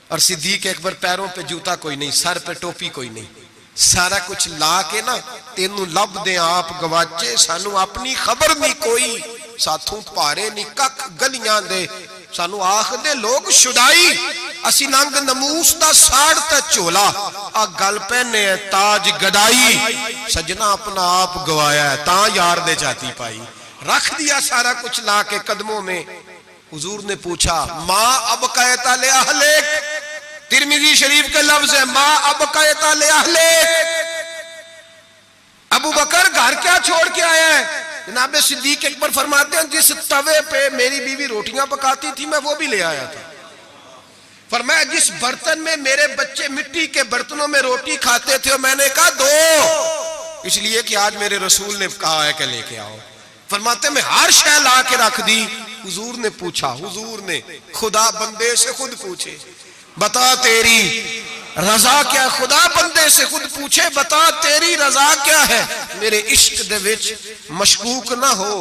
اور صدیق اکبر پیروں پہ جوتا کوئی نہیں، سر پہ ٹوپی کوئی نہیں، سارا کچھ لا کے نا تینوں لب دیں آپ گواچے، سانو اپنی خبر نہیں کوئی، ساتھوں پارے نہیں کک گلیاں دے، سانو آخ دے لوگ شدائی، اسی ننگ نموس دا ساڑ تے چولا، آ گل پہنے ہے تاج گدائی، سجنا اپنا آپ گوایا ہے تاں یار دے جاتی پائی۔ رکھ دیا سارا کچھ لا کے قدموں میں۔ حضور نے پوچھا ماں ابقیت لے اہلک، ترمذی شریف کے لفظ ہے ماں ابقیت لے اہلک، ابو بکر گھر کیا چھوڑ کے آیا ہے؟ جناب صدیق اکبر فرماتے ہیں جس توے پہ میری بیوی روٹیاں پکاتی تھی میں وہ بھی لے آیا تھا۔ فرمایا جس برتن میں میرے بچے مٹی کے برتنوں میں روٹی کھاتے تھے، میں نے کہا دو، اس لیے کہ آج میرے رسول نے کہا ہے کہ لے کے آؤ۔ فرماتے میں ہر شے لا کے رکھ دی۔ حضور نے پوچھا، حضور نے، خدا بندے سے خود پوچھے بتا تیری رضا کیا، خدا بندے سے خود پوچھے بتا تیری رضا کیا ہے، میرے عشق دے وچ مشکوک نہ ہو،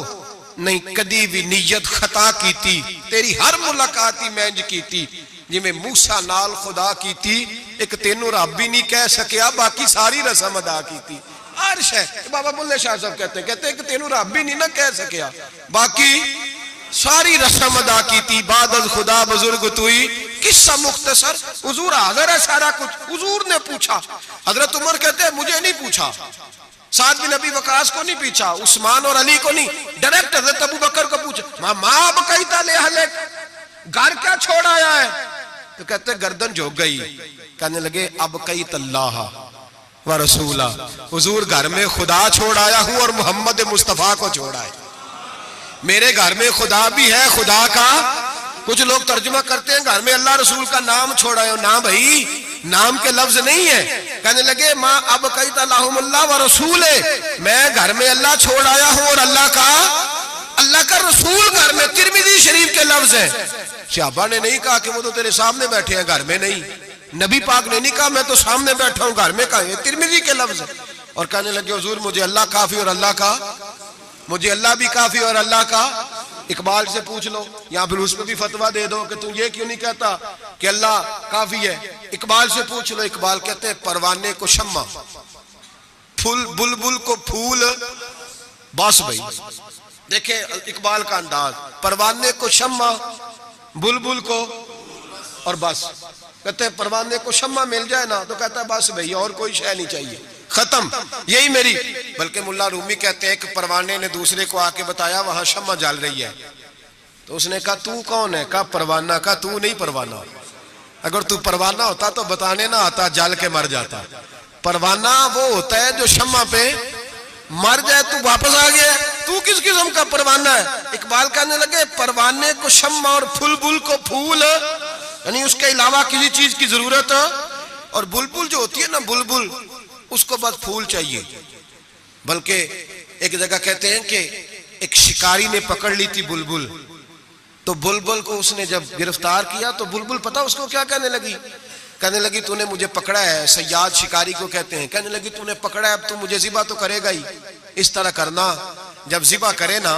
نہیں کدی بھی نیت خطا کیتی، تیری ہر ملاقات ہی میں انج کیتی جی میں موسیٰ نال خدا کیتی، ایک تینوں رب بھی نہیں کہہ سکیا باقی ساری رسم ادا کیتی۔ عرش ہے، بابا بلے شاہ صاحب کہتے ہیں کہ تینوں رب بھی نہیں نہ کہہ سکیا باقی ساری رسم ادا کیتی، بعد از خدا بزرگ توئی قصہ مختصر۔ حضور حاضر ہے سارا کچھ، حضور نے پوچھا۔ حضرت عمر کہتے ہیں مجھے نہیں پوچھا، سعد بن ابی وقاص کو نہیں پوچھا، عثمان اور علی کو نہیں، ڈائریکٹ حضرت ابو بکر کو پوچھا ماں ابقیت لے اہلک، گھر کیا چھوڑ آیا ہے؟ تو کہتے ہیں گردن جھک گئی، کہنے لگے ابقیت اللہ و رسولہ، حضور گھر میں خدا چھوڑ آیا ہوں اور محمد مصطفیٰ کو چھوڑ آیا، میرے گھر میں خدا بھی ہے، خدا کا کچھ لوگ ترجمہ کرتے ہیں گھر میں اللہ رسول کا نام چھوڑ آئے ہو، نہ بھائی نام کے لفظ نہیں ہے۔ کہنے لگے ماں ابقیت لہم اللہ و رسول، میں گھر میں اللہ چھوڑ آیا ہوں اور اللہ کا رسول گھر میں، ترمذی شریف کے لفظ ہے۔ صحابہ نے نہیں کہا کہ وہ تو تیرے سامنے بیٹھے ہیں گھر میں نہیں، نبی پاک نے نہیں کہا میں تو سامنے بیٹھا ہوں گھر میں، کہا یہ ترمذی کے لفظ ہے۔ اور کہنے لگے حضور مجھے اللہ کافی اور اللہ کا، مجھے اللہ بھی کافی اور اللہ کا، اقبال سے پوچھ لو یا پھر اس پہ بھی فتویٰ دے دو کہ تم یہ کیوں نہیں کہتا کہ اللہ کافی ہے، اقبال سے پوچھ لو۔ اقبال کہتے ہیں پروانے کو شمع، بلبل کو پھول، بس بھائی دیکھیں اقبال کا انداز، پروانے کو شمع، بلبل کو اور بس۔ کہتے ہیں پروانے کو شمع مل جائے نا تو کہتا ہے بس بھائی اور کوئی شے نہیں چاہیے، ختم، یہی میری. بلکہ ملا رومی کہتے ہیں کہ پروانے نے دوسرے کو آ کے بتایا وہاں شمع جل رہی ہے، تو اس نے کہا تو کون ہے؟ کہا پروانہ. کہا تو نہیں پروانہ، اگر تو پروانہ ہوتا تو بتانے نہ آتا، جل کے مر جاتا. پروانہ وہ ہوتا ہے جو شمع پہ مر جائے، تو واپس آ گیا، تو کس قسم کا پروانہ ہے؟ اقبال کہنے لگے پروانے کو شمع اور بلبل کو پھول، یعنی اس کے علاوہ کسی چیز کی ضرورت، اور بلبل جو ہوتی ہے نا بلبل، اس کو بس پھول چاہیے. بلکہ ایک جگہ کہتے ہیں کہ ایک شکاری نے پکڑ لی تھی بلبل، تو بلبل کو اس نے جب گرفتار کیا تو بلبل پتہ اس کو کیا کہنے لگی؟ کہنے لگی تو نے مجھے پکڑا ہے، صیاد شکاری کو کہتے ہیں. کہنے لگی تو نے پکڑا ہے، اب تو مجھے ذبح تو کرے گا ہی. اس طرح کرنا، جب ذبح کرے نا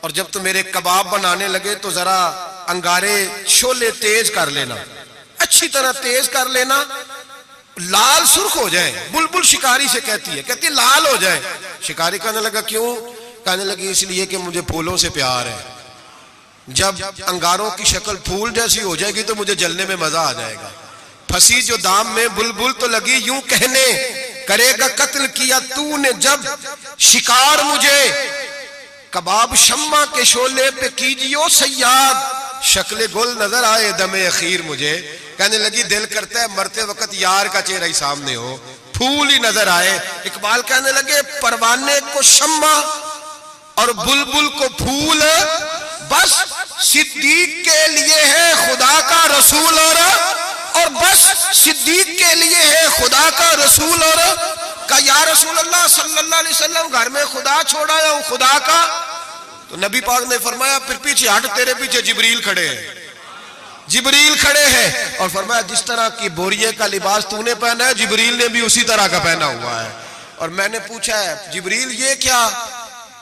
اور جب تو میرے کباب بنانے لگے تو ذرا انگارے شولے تیز کر لینا، اچھی طرح تیز کر لینا، لال سرخ ہو جائے. بلبل شکاری سے کہتی ہے، کہتی لال ہو جائے. شکاری کہنے لگا کیوں؟ کہنے لگی اس لیے کہ مجھے پھولوں سے پیار ہے، جب انگاروں کی شکل پھول جیسی ہو جائے گی تو مجھے جلنے میں مزہ آ جائے گا. پھنسی جو دام میں بلبل تو لگی یوں کہنے، کرے گا قتل کیا تو نے جب شکار مجھے، کباب شمع کے شعلے پہ کیجیو صیاد، شکل گل نظر آئے دم اخیر مجھے. کہنے لگی دل کرتا ہے مرتے وقت یار کا چہرہ ہی سامنے ہو، پھول ہی نظر آئے. اقبال کہنے لگے پروانے کو شمع اور بلبل کو پھول، بس صدیق کے لیے ہے خدا کا رسول، اور بس صدیق کے لیے ہے خدا کا رسول. اور کہا یا رسول اللہ صلی اللہ علیہ وسلم گھر میں خدا چھوڑ آیا ہوں خدا کا. تو نبی پاک نے فرمایا پھر پیچھے ہٹ، تیرے پیچھے جبریل کھڑے ہیں، جبریل کھڑے ہیں. اور فرمایا جس طرح کی بوریے کا لباس تو نے پہنا ہے جبریل نے بھی اسی طرح کا پہنا ہوا ہے. اور میں نے پوچھا ہے جبریل یہ کیا؟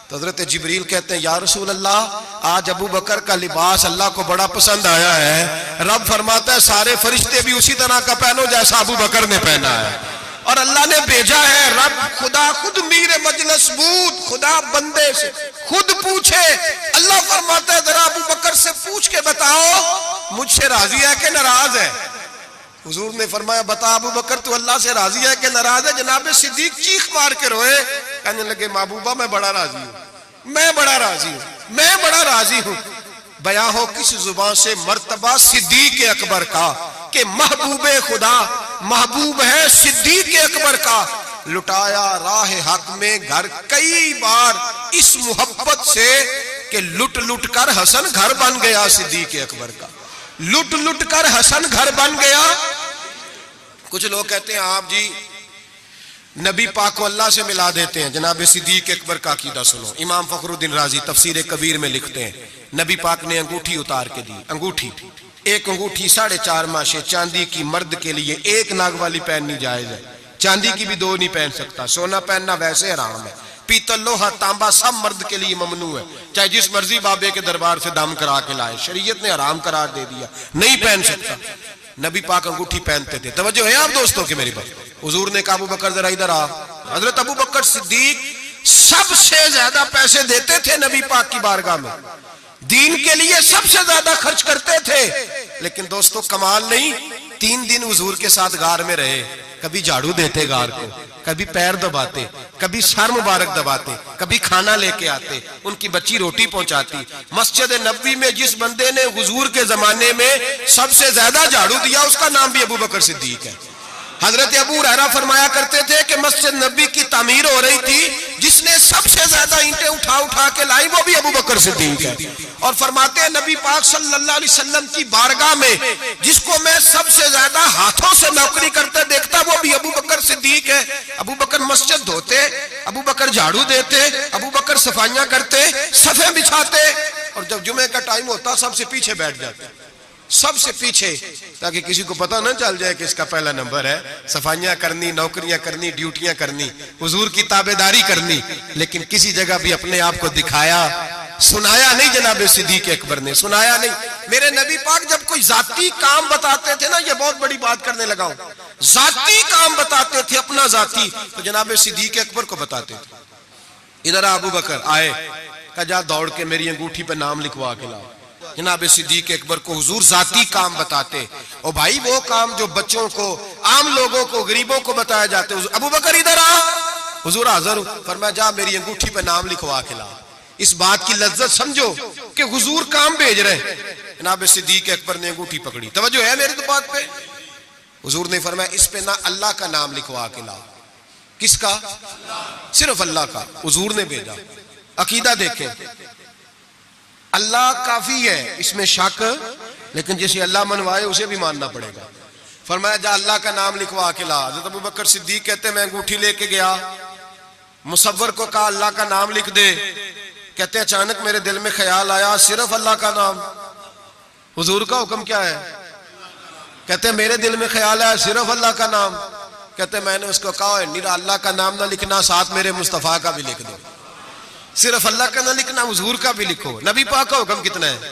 تو حضرت جبریل کہتے ہیں یا رسول اللہ آج ابو بکر کا لباس اللہ کو بڑا پسند آیا ہے، رب فرماتا ہے سارے فرشتے بھی اسی طرح کا پہنو جیسا ابو بکر نے پہنا ہے. اور اللہ نے بھیجا ہے، رب خدا خود میر مجلس بود، خدا بندے سے خود پوچھے. اللہ فرماتا ہے ذرا ابو بکر سے پوچھ کے بتاؤ مجھ سے راضی ہے کہ ناراض ہے؟ حضور نے فرمایا بتا ابو بکر تو اللہ سے راضی ہے کہ ناراض ہے؟ جناب صدیق چیخ مار کے روئے، کہنے لگے محبوبہ میں بڑا راضی ہوں، میں بڑا راضی ہوں، میں بڑا راضی ہوں. بیان ہو کس زبان سے مرتبہ صدیق اکبر کا کہ محبوب خدا محبوب ہے صدیق اکبر کا. لٹایا راہ حق میں گھر کئی بار اس محبت سے کہ لٹ لٹ کر حسن گھر بن گیا صدیق اکبر کا، لٹ لٹ کر حسن گھر بن گیا. کچھ لوگ کہتے ہیں آپ جی نبی پاک کو اللہ سے ملا دیتے ہیں. جناب صدیق اکبر کا عقیدہ سنو. امام فخر الدین رازی تفسیر کبیر میں لکھتے ہیں نبی پاک نے انگوٹھی اتار کے دی. انگوٹھی، ایک انگوٹھی 4.5 ماشے چاندی کی مرد کے لیے، ایک ناگ والی پہننی جائز ہے، چاندی کی بھی 2 نہیں پہن سکتا. سونا پہننا ویسے حرام ہے. پیتل لوہا تانبا سب مرد کے لیے ممنوع ہے، چاہے جس مرضی بابے کے دربار سے دم کرا کے لائے، شریعت نے حرام قرار دے دیا، نہیں پہن سکتا. نبی پاک انگوٹھی پہنتے تھے. توجہ ہے آپ دوستوں کی میری بات؟ حضور نے کہا ابو بکر ذرا ادھر آ. حضرت ابو بکر صدیق سب سے زیادہ پیسے دیتے تھے نبی پاک کی بارگاہ میں، دین کے لیے سب سے زیادہ خرچ کرتے تھے. لیکن دوستو کمال نہیں، 3 دن حضور کے ساتھ غار میں رہے. کبھی جھاڑو دیتے غار کو، کبھی پیر دباتے، کبھی سر مبارک دباتے، کبھی کھانا لے کے آتے، ان کی بچی روٹی پہنچاتی. مسجد نبوی میں جس بندے نے حضور کے زمانے میں سب سے زیادہ جھاڑو دیا اس کا نام بھی ابو بکر صدیق ہے. حضرت ابو ہریرہ فرمایا کرتے تھے کہ مسجد نبی کی تعمیر ہو رہی تھی، جس نے سب سے زیادہ اینٹیں اٹھا کے لائی وہ بھی ابو بکر صدیق ہے. اور فرماتے ہیں نبی پاک صلی اللہ علیہ وسلم کی بارگاہ میں جس کو میں سب سے زیادہ ہاتھوں سے نوکری کرتے دیکھتا وہ بھی ابو بکر صدیق ہے. ابو بکر مسجد دھوتے، ابو بکر جھاڑو دیتے، ابو بکر صفائیاں کرتے، صفیں بچھاتے، اور جب جمعے کا ٹائم ہوتا سب سے پیچھے بیٹھ جاتے، سب سے پیچھے، تاکہ کسی کو پتہ نہ چل جائے کہ اس کا پہلا نمبر ہے. صفائیاں کرنی، نوکریاں کرنی، ڈیوٹیاں کرنی، حضور کی تابعداری کرنی. لیکن کسی جگہ بھی اپنے آپ کو دکھایا، سنایا نہیں. جناب صدیق اکبر نے سنایا نہیں. میرے نبی پاک جب کوئی ذاتی کام بتاتے تھے نا، یہ بہت بڑی بات کرنے لگا ہوں، ذاتی کام بتاتے تھے اپنا ذاتی، تو جناب صدیق اکبر کو بتاتے تھے. ادھر ابو بکر آئے، کہا جا دوڑ کے میری انگوٹھی پہ نام لکھوا کے لاؤ. جناب صدیق اکبر کو حضور ذاتی کام بتاتے. اور بھائی وہ کام جو بچوں کو عام لوگوں کو، غریبوں کو بتایا جاتا ہے ابو بکر ادھر آ، حضور حاضر ہو، فرمایا جا میری انگوٹھی پہ نام لکھوا کے لا۔ اس بات کی لذت سمجھو کہ حضور کام بھیج رہے ہیں۔ جناب صدیق اکبر نے انگوٹھی پکڑی، توجہ ہے میری تو بات پہ؟ حضور نے فرمایا اس پہ نہ اللہ کا نام لکھوا کے لا۔ کس کا؟ صرف اللہ کا، حضور نے بھیجا۔ عقیدہ دیکھیں، اللہ کافی ہے، اس میں شک، لیکن جسے اللہ منوائے اسے بھی ماننا پڑے گا۔ فرمایا جا اللہ کا نام لکھوا کے لا۔ حضرت ابو بکر صدیق کہتے ہیں میں انگوٹھی لے کے گیا، مصور کو کہا اللہ کا نام لکھ دے، کہتے ہیں اچانک میرے دل میں خیال آیا صرف اللہ کا نام۔ حضور کا حکم کیا ہے؟ کہتے ہیں میرے دل میں خیال آیا صرف اللہ کا نام۔ کہتے ہیں میں نے اس کو کہا نیرا اللہ کا نام نہ لکھنا، ساتھ میرے مصطفیٰ کا بھی لکھ دو۔ صرف اللہ کا نہ لکھنا، حضور کا بھی لکھو۔ نبی پاک کا حکم کتنا ہے؟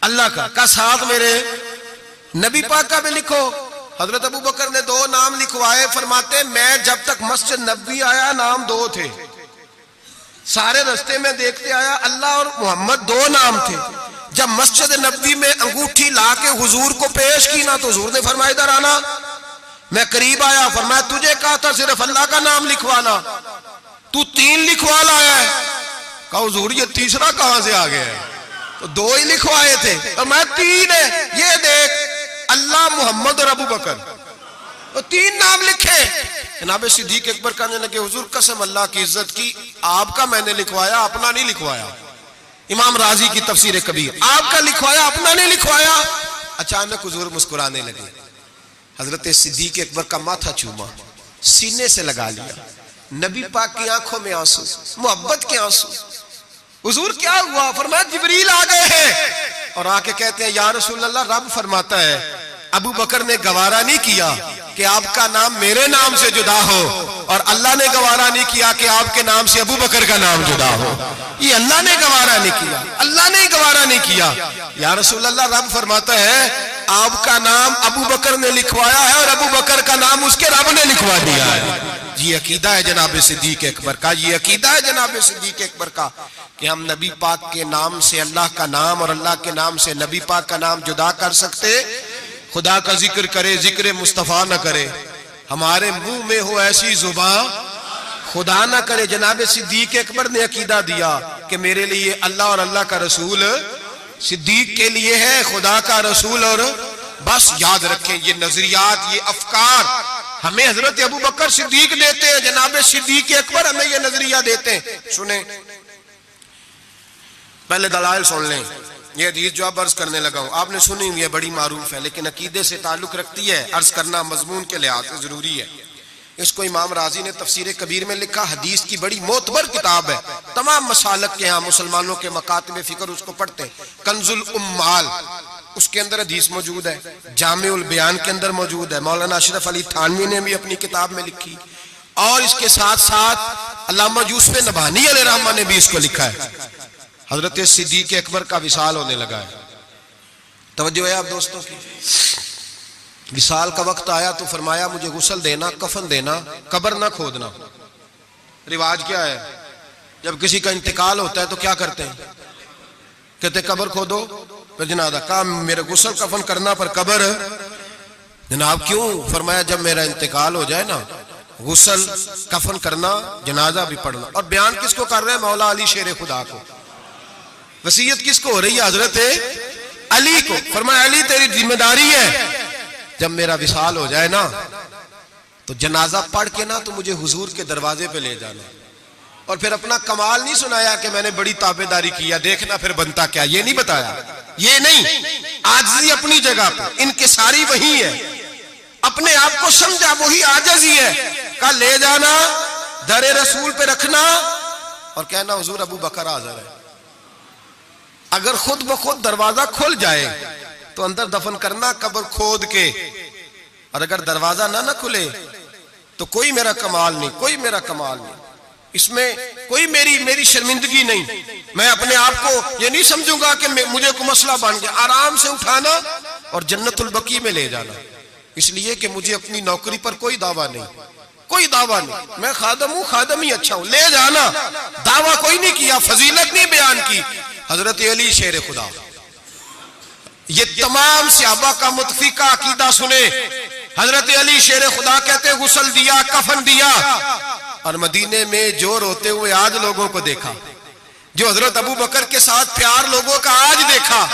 اللہ کا ساتھ میرے نبی پاک کا بھی لکھو۔ حضرت ابو بکر نے 2 نام لکھوائے، فرماتے میں جب تک مسجد نبوی آیا نام 2 تھے، سارے رستے میں دیکھتے آیا اللہ اور محمد 2 نام تھے۔ جب مسجد نبوی میں انگوٹھی لا کے حضور کو پیش کی نا تو حضور نے فرمایا ادھر آنا۔ میں قریب آیا، فرمایا تجھے کہا تھا صرف اللہ کا نام لکھوانا، تو 3 لکھوا لایا ہے۔ کہا حضور یہ تیسرا کہاں سے آ گیا ہے؟ تو 2 ہی لکھوائے تھے، اور میں 3 ہے، یہ دیکھ اللہ، محمد اور ابو بکر، تو 3 نام لکھے۔ جناب صدیق اکبر کہنے لگے حضور قسم اللہ کی عزت کی، آپ کا میں نے لکھوایا، اپنا نہیں لکھوایا۔ امام رازی کی تفسیر کبیر، آپ کا لکھوایا، اپنا نہیں لکھوایا۔ اچانک حضور مسکرانے لگے، حضرت صدیق اکبر کا ماتھا چوما، سینے سے لگا لیا، نبی پاک کی آنکھوں میں آنسو، محبت کے آنسو۔ حضور کیا ہوا؟ فرمایا جبریل آ گئے ہیں، اور آ کے کہتے ہیں یا رسول اللہ رب فرماتا ہے ابو بکر نے گوارا نہیں کیا کہ آپ کا نام میرے نام سے جدا ہو، اور اللہ نے گوارا نہیں کیا کہ آپ کے نام سے ابو بکر کا نام جدا ہو۔ یہ اللہ نے گوارا نہیں کیا، اللہ نے گوارا نہیں کیا۔ یا رسول اللہ رب فرماتا ہے آپ کا نام ابو بکر نے لکھوایا ہے، اور ابو بکر کا نام اس کے رب نے لکھوا دیا ہے۔ یہ عقیدہ ہے جناب صدیق اکبر کا، یہ عقیدہ ہے جناب صدیق اکبر کا کہ ہم نبی پاک کے نام سے اللہ کا نام اور اللہ کے نام سے نبی پاک کا نام جدا کر سکتے؟ خدا کا ذکر کرے، ذکر مصطفیٰ نہ کرے، ہمارے منہ میں ہو ایسی زبان خدا نہ کرے۔ جناب صدیق اکبر نے عقیدہ دیا کہ میرے لیے اللہ اور اللہ کا رسول، صدیق کے لیے ہے خدا کا رسول، اور بس یاد رکھیں یہ نظریات، یہ افکار ہمیں حضرت ابو بکر صدیق دیتے ہیں، جناب صدیق اکبر ہمیں یہ نظریہ دیتے ہیں۔ سنیں پہلے دلائل سن لیں، یہ حدیث جو اب عرض کرنے لگا ہوں آپ نے سنی ہوئی ہے، بڑی معروف ہے، لیکن عقیدے سے تعلق رکھتی ہے، عرض کرنا مضمون کے لحاظ سے ضروری ہے۔ اس کو امام رازی نے تفسیر کبیر میں لکھا، حدیث کی بڑی معتبر کتاب ہے، تمام مسالک کے ہاں مسلمانوں کے مکاتب فکر اس کو پڑھتے ہیں۔ کنز الامال اس کے اندر حدیث موجود ہے، جامع البیان کے اندر موجود ہے، مولانا اشرف علی تھانوی نے بھی اپنی کتاب میں لکھی، اور اس کے ساتھ ساتھ علامہ یوسف نبہانی علیہ رحمہ نے بھی اس کو لکھا ہے۔ حضرت صدیق اکبر کا وصال ہونے لگا ہے، توجہ ہے آپ دوستوں کی۔ وصال کا وقت آیا تو فرمایا مجھے غسل دینا، کفن دینا، قبر نہ کھودنا۔ رواج کیا ہے جب کسی کا انتقال ہوتا ہے تو کیا کرتے ہیں؟ کہتے قبر کھودو پھر جنازہ، کہا میرے غسل کفن کرنا پر قبر، جناب کیوں؟ فرمایا جب میرا انتقال ہو جائے نا غسل کفن کرنا، جنازہ بھی پڑھنا۔ اور بیان کس کو کر رہے ہیں؟ مولا علی شیر خدا کو۔ وصیت کس کو ہو رہی ہے؟ حضرت علی کو۔ فرمایا علی تیری ذمہ داری ہے جب میرا وصال ہو جائے نا تو جنازہ پڑھ کے نا تو مجھے حضور کے دروازے پہ لے جانا، اور پھر اپنا کمال نہیں سنایا کہ میں نے بڑی تابعداری کیا، دیکھنا پھر بنتا کیا، یہ نہیں بتایا، یہ نہیں، عاجزی اپنی جگہ پہ، انکساری وہی ہے، اپنے آپ کو سمجھا وہی عاجزی ہے، کہا لے جانا، در رسول پہ رکھنا، اور کہنا حضور ابو بکر حاضر ہے۔ اگر خود بخود دروازہ کھل جائے تو اندر دفن کرنا قبر کھود کے، اور اگر دروازہ نہ کھلے تو کوئی میرا کمال نہیں، کوئی میرا کمال نہیں، اس میں کوئی میری شرمندگی نہیں۔ میں اپنے آپ کو یہ نہیں سمجھوں گا کہ مجھے کوئی مسئلہ بن گیا، آرام سے اٹھانا اور جنت البقیع میں لے جانا، اس لیے کہ مجھے اپنی نوکری پر کوئی دعویٰ نہیں، کوئی دعویٰ نہیں، میں خادم ہوں، خادم ہی اچھا ہوں، لے جانا، دعویٰ کوئی نہیں کیا، فضیلت نہیں بیان کی۔ حضرت علی شیر خدا، یہ تمام صحابہ کا متفقہ عقیدہ سنے حضرت علی شیر خدا کہتے ہیں غسل دیا، کفن دیا، اور مدینے میں جو روتے ہوئے آج لوگوں کو دیکھا، جو حضرت ابو بکر کے ساتھ پیار لوگوں کا آج دیکھا،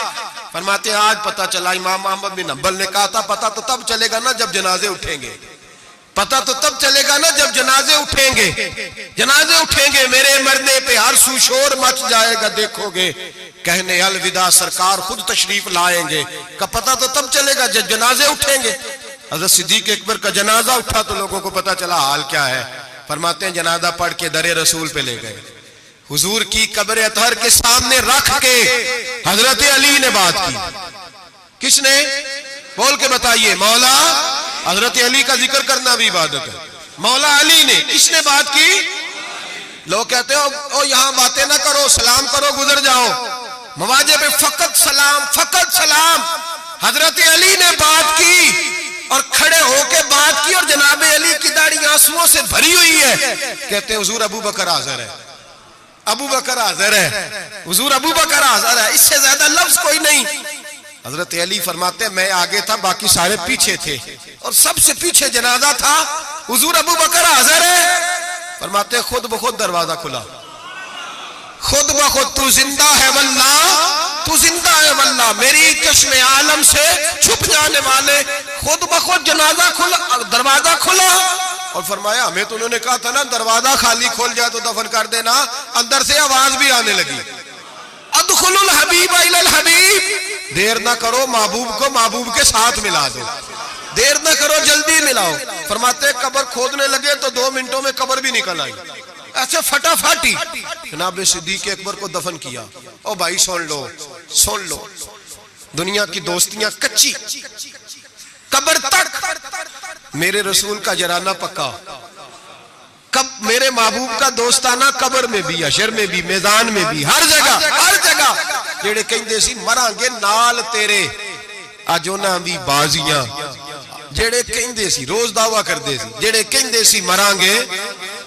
فرماتے ہیں آج پتہ چلا، امام احمد بن حنبل نے کہا تھا پتہ تو تب چلے گا نا جب جنازے اٹھیں گے، پتہ تو تب چلے گا نا جب جنازے اٹھیں گے، جنازے اٹھیں گے، میرے مرنے پہ ہر سو شور مچ جائے گا، دیکھو گے کہنے الوداع سرکار خود تشریف لائیں گے، کا پتہ تو تب چلے گا جب جنازے اٹھیں گے۔ حضرت صدیق اکبر کا جنازہ اٹھا تو لوگوں کو پتہ چلا حال کیا ہے، فرماتے ہیں جنازہ پڑھ کے در رسول پہ لے گئے، حضور کی قبر اطہر کے سامنے رکھ کے حضرت علی نے بات کی۔ کس نے؟ بول کے بتائیے۔ مولا، حضرت علی کا ذکر کرنا بھی عبادت ہے، مولا علی نے، کس نے بات کی؟ لوگ کہتے ہیں او یہاں باتیں نہ کرو، سلام کرو گزر جاؤ، مواجہ پہ فقط سلام، فقط سلام۔ حضرت علی نے بات کی اور کھڑے ہو کے بات کی، اور جناب علی کی داڑھی آنسوؤں سے بھری ہوئی ہے، کہتے ہیں حضور ابو بکر حاضر ہے، ابو بکر حاضر ہے، حضور ابو بکر حاضر ہے، اس سے زیادہ لفظ کوئی نہیں۔ حضرت علی فرماتے ہیں میں آگے تھا، باقی سارے پیچھے تھے، اور سب سے پیچھے جنازہ تھا، حضور ابو بکر حاضر ہے، فرماتے ہیں خود بخود دروازہ کھلا، خود بخود تو زندہ ہے واللہ، تو زندہ ہے واللہ، میری چشم عالم سے چھپ جانے والے، خود بخود جنازہ کھلا، دروازہ کھلا، اور فرمایا ہمیں تو انہوں نے کہا تھا نا دروازہ خالی کھول جائے تو دفن کر دینا، اندر سے آواز بھی آنے لگی، ادخل الحبیب الی الحبیب، دیر نہ کرو محبوب کو محبوب کے ساتھ ملا دو، دیر نہ کرو جلدی ملاؤ۔ فرماتے قبر کھودنے لگے تو 2 منٹوں میں قبر بھی نکل آئی، ایسے فٹا فاٹی، جناب صدیق اکبر کو دفن کیا۔ او بھائی سن لو، سن لو، دنیا کی دوستیاں کچی، قبر تک میرے رسول کا جرانہ پکا، میرے محبوب کا دوستانہ قبر میں بھی، حشر میں بھی، میدان میں بھی، ہر جگہ، ہر جگہ، جڑے کہندے سی مراں گے نال تیرے، اج انہاں دی بازیاں، جڑے کہندے سی روز دعویٰ کردے سی، جڑے کہندے سی مراں گے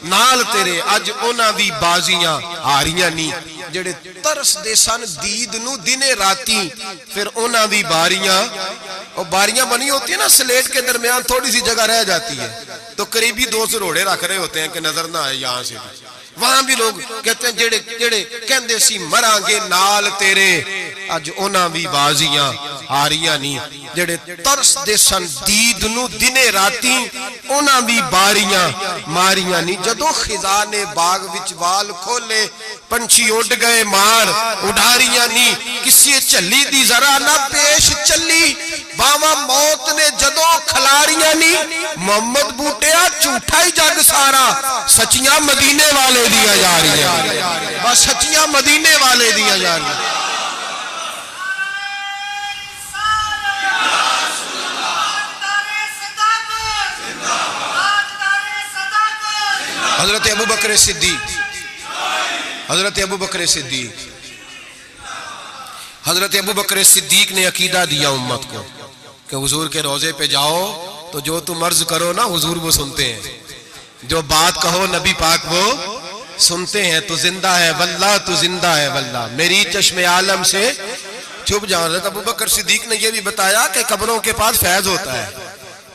نال تیرے، اج انہاں دی بازیاں ہاریاں نہیں، جڑے ترس دے سن دید نو دنے راتی، پھر انہاں دی باریاں، اور باریاں بنی ہوتی ہیں نا سلیٹ کے درمیان تھوڑی سی جگہ رہ جاتی ہے، تو قریبی 2 سروڑے رکھ رہے ہوتے ہیں کہ نظر نہ آئے یہاں سے، وہاں بھی لوگ کہتے ہیں جڑے کہندے سی مراں گے نال تیرے، اج انہاں بھی بازیاں ہاریاں نہیں، جڑے ترس دے سن دید نو دنے راتی، انہاں بھی باریاں ماریاں نہیں، جدو خزاں نے باغ وچ وال کھولے، پنچھی اڑ گئے مار اڈاریاں نہیں، کسی چلی دی ذرا نہ پیش چلی، باواں موت نے جدو کھلاریاں نہیں، محمد بوٹیا جھوٹا ہی جگ سارا، سچیاں مدینے والے دیا جا رہی ہیں، بس سچیاں مدینے والے دیا جا رہی ہیں۔ حضرت ابو بکر صدیق، حضرت ابو بکر صدیق، حضرت ابو بکر صدیق نے عقیدہ دیا امت کو کہ حضور کے روضے پہ جاؤ تو جو تم عرض کرو نا حضور وہ سنتے ہیں، جو بات کہو نبی پاک وہ سنتے ہیں، تو زندہ ہے واللہ، تو زندہ ہے واللہ، میری چشم عالم سے چھپ جاؤ۔ حضرت ابو بکر صدیق نے یہ بھی بتایا کہ قبروں کے پاس فیض ہوتا ہے،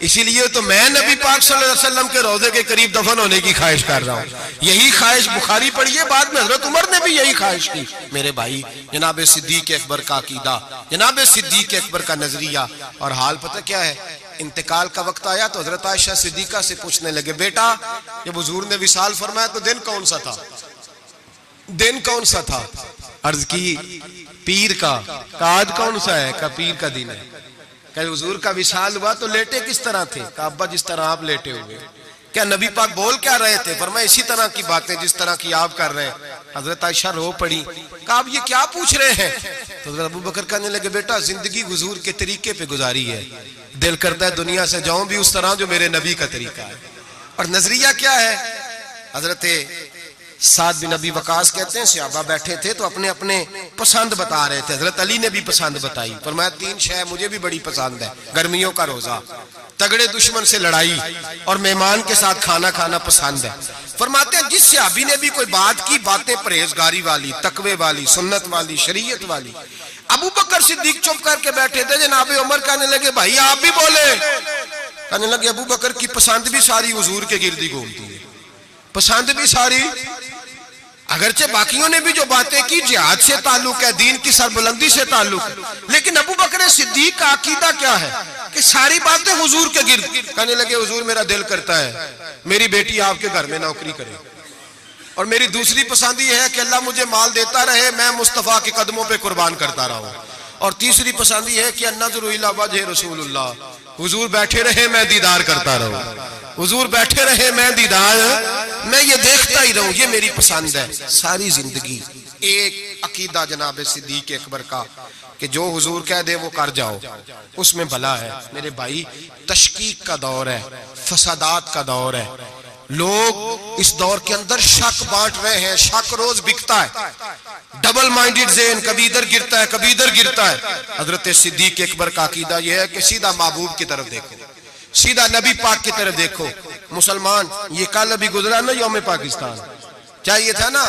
اسی لیے تو میں نبی پاک صلی اللہ علیہ وسلم کے روضے کے قریب دفن ہونے کی خواہش کر رہا ہوں۔ یہی خواہش بخاری پڑھیے، بعد میں حضرت عمر نے بھی یہی خواہش کی۔ میرے بھائی، جناب صدیق اکبر کا عقیدہ، جناب صدیق اکبر کا نظریہ، اور حال پتہ کیا ہے؟ انتقال کا وقت آیا تو حضرت عائشہ صدیقہ سے پوچھنے لگے، بیٹا جب حضور نے وصال فرمایا تو دن کون سا تھا؟ دن کون سا تھا؟ عرض کی پیر کا۔ آج کون سا ہے؟ کہ پیر کا دن ہے۔ کہ حضور کا وصال ہوا تو لیٹے کس طرح تھے؟ کہ ابا جس طرح آپ لیٹے ہوئے۔ کیا نبی پاک بول کیا رہے تھے؟ فرمایا اسی طرح کی باتیں جس طرح کی آپ کر رہے ہیں۔ حضرت عائشہ رو پڑی، کہا آپ یہ کیا پوچھ رہے ہیں؟ تو حضرت ابو بکر کہنے لگے، بیٹا زندگی حضور کے طریقے پہ گزاری ہے، دل کرتا ہے دنیا سے جاؤں بھی اس طرح جو میرے نبی کا طریقہ ہے۔ اور نظریہ کیا ہے؟ حضرت سعد بن ابی وقاص کہتے ہیں صحابہ بیٹھے تھے تو اپنے اپنے پسند بتا رہے تھے، حضرت علی نے بھی پسند بتائی، فرمایا 3 شے مجھے بھی بڑی پسند ہے، گرمیوں کا روزہ، تگڑے دشمن سے لڑائی، اور مہمان کے ساتھ کھانا کھانا پسند ہے۔ فرماتے ہیں جس صحابی نے بھی کوئی بات کی، باتیں پرہیزگاری والی، تقوی والی، سنت والی، شریعت والی۔ ابو بکر صدیق چپ کر کے بیٹھے تھے، جناب عمر کہنے لگے بھائی آپ بھی بولے۔ کہنے لگے ابو بکر کی پسند بھی ساری حضور کے گردی گھومتی ہے، پسند بھی ساری، اگرچہ باقیوں نے بھی جو باتیں کی جہاد سے تعلق ہے، دین کی سربلندی سے تعلق ہے، لیکن ابو بکر صدیق کا عقیدہ کیا ہے کہ ساری باتیں حضور کے گرد۔ کہنے لگے حضور میرا دل کرتا ہے میری بیٹی آپ کے گھر میں نوکری کرے، اور میری دوسری پسند یہ ہے کہ اللہ مجھے مال دیتا رہے، میں مصطفیٰ کے قدموں پہ قربان کرتا رہا ہوں، اور تیسری پسند یہ ہے کہ النظر الی وجہ رسول اللہ، حضور بیٹھے رہے میں دیدار کرتا رہوں، حضور بیٹھے رہے میں دیدار، میں یہ دیکھتا ہی رہوں، یہ میری پسند ہے۔ ساری زندگی ایک عقیدہ جناب صدیق اکبر کا کہ جو حضور کہہ دے وہ کر جاؤ، اس میں بھلا ہے۔ میرے بھائی تشکیک کا دور ہے، فسادات کا دور ہے، لوگ اس دور کے اندر شک بانٹ رہے ہیں، شک روز بکتا ہے، ڈبل مائنڈڈ ذہن کبھی ادھر گرتا ہے کبھی ادھر گرتا ہے۔ حضرت صدیق اکبر کا عقیدہ یہ ہے کہ سیدھا محبوب کی طرف دیکھو، سیدھا نبی پاک کی طرف دیکھو۔ مسلمان یہ کل ابھی گزرا نا یوم پاکستان، چاہیے تھا نا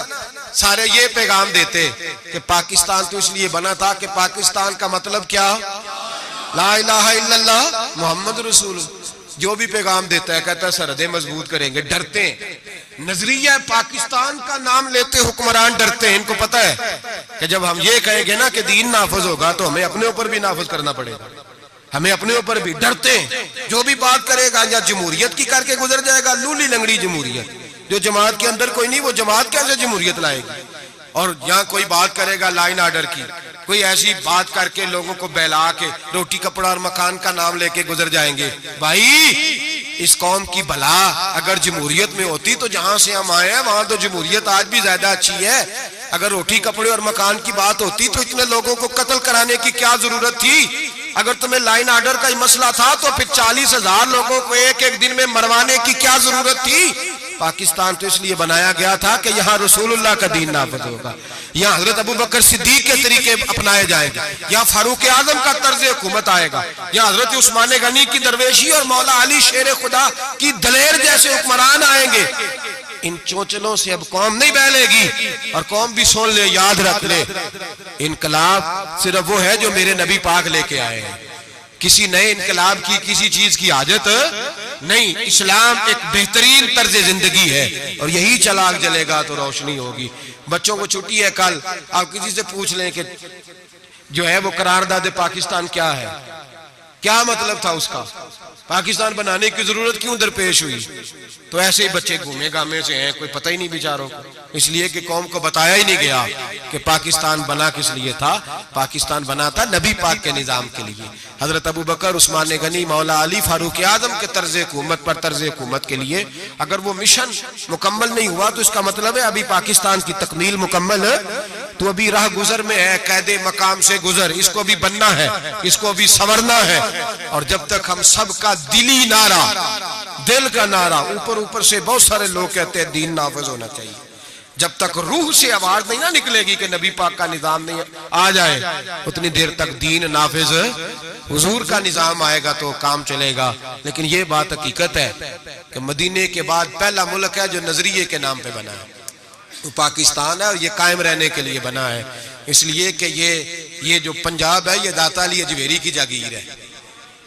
سارے یہ پیغام دیتے کہ پاکستان تو اس لیے بنا تھا کہ پاکستان کا مطلب کیا، لا الہ الا اللہ محمد رسول اللہ۔ جو بھی پیغام دیتا ہے کہتا ہے سرحدیں مضبوط کریں گے، ڈرتے ہیں۔ نظریہ پاکستان کا نام لیتے حکمران ڈرتے ہیں، ان کو پتہ ہے کہ جب ہم یہ کہیں گے نا کہ دین نافذ ہوگا تو ہمیں اپنے اوپر بھی نافذ کرنا پڑے گا، ہمیں اپنے اوپر بھی ڈرتے ہیں۔ جو بھی بات کرے گا یا جمہوریت کی کر کے گزر جائے گا، لولی لنگڑی جمہوریت، جو جماعت کے اندر کوئی نہیں، وہ جماعت کیسے جمہوریت لائے گی؟ اور یہاں کوئی بات کرے گا لائن آرڈر کی، کوئی ایسی بات کر کے لوگوں کو بہلا کے روٹی کپڑا اور مکان کا نام لے کے گزر جائیں گے۔ بھائی اس قوم کی بھلا اگر جمہوریت میں ہوتی تو جہاں سے ہم آئے ہیں وہاں تو جمہوریت آج بھی زیادہ اچھی ہے۔ اگر روٹی کپڑے اور مکان کی بات ہوتی تو اتنے لوگوں کو قتل کرانے کی کیا ضرورت تھی؟ اگر تمہیں لائن آرڈر کا ہی مسئلہ تھا تو پھر 40,000 لوگوں کو ایک ایک دن میں مروانے کی کیا ضرورت تھی؟ پاکستان تو اس لیے بنایا گیا تھا کہ یہاں رسول اللہ کا دین نافذ ہوگا، یہاں حضرت ابو بکر صدیق کے طریقے اپنائے جائیں گے، یہاں فاروق اعظم کا طرز حکومت آئے گا، یہاں حضرت عثمان غنی کی درویشی اور مولا علی شیر خدا کی دلیر جیسے حکمران آئیں گے۔ ان چونچلوں سے اب قوم نہیں بہلے گی، اور قوم بھی سن لے، یاد رکھ لے، انقلاب صرف وہ ہے جو میرے نبی پاک لے کے آئے ہیں، کسی نئے انقلاب کی کسی چیز کی حاجت نہیں۔ اسلام ایک بہترین طرز زندگی ہے، اور یہی چلاک جلے گا تو روشنی ہوگی۔ بچوں کو چھٹی ہے کل، آپ کسی سے پوچھ لیں کہ جو ہے وہ قرارداد پاکستان کیا ہے، کیا مطلب تھا اس کا، پاکستان بنانے کی ضرورت کیوں درپیش ہوئی؟ تو ایسے ہی بچے گھومے گامے سے ہیں، کوئی پتہ ہی نہیں بیچاروں کو، اس لیے کہ قوم کو بتایا ہی نہیں گیا کہ پاکستان بنا کس لیے تھا۔ پاکستان بنا تھا نبی پاک کے نظام کے لیے، حضرت ابو بکر، عثمان غنی، مولا علی، فاروق اعظم کے طرز حکومت پر طرز حکومت کے لیے۔ اگر وہ مشن مکمل نہیں ہوا تو اس کا مطلب ہے ابھی پاکستان کی تکمیل مکمل ہے تو ابھی راہ گزر میں ہے، قید مقام سے گزر، اس کو بھی بننا ہے، اس کو بھی سنورنا ہے۔ اور جب تک ہم سب کا دلی نعرہ، دل کا نعرہ، اوپر سے بہت سارے لوگ کہتے ہیں دین نافذ ہونا چاہیے، جب تک روح سے آواز نہیں نہ نکلے گی کہ نبی پاک کا نظام نہیں آ جائے، اتنی دیر تک دین نافذ، حضور کا نظام آئے گا تو کام چلے گا۔ لیکن یہ بات حقیقت ہے کہ مدینے کے بعد پہلا ملک ہے جو نظریے کے نام پہ بنا ہے، وہ پاکستان ہے، اور یہ قائم رہنے کے لیے بنا ہے، اس لیے کہ یہ جو پنجاب ہے یہ داتا علی اجویری کی جاگیر ہے،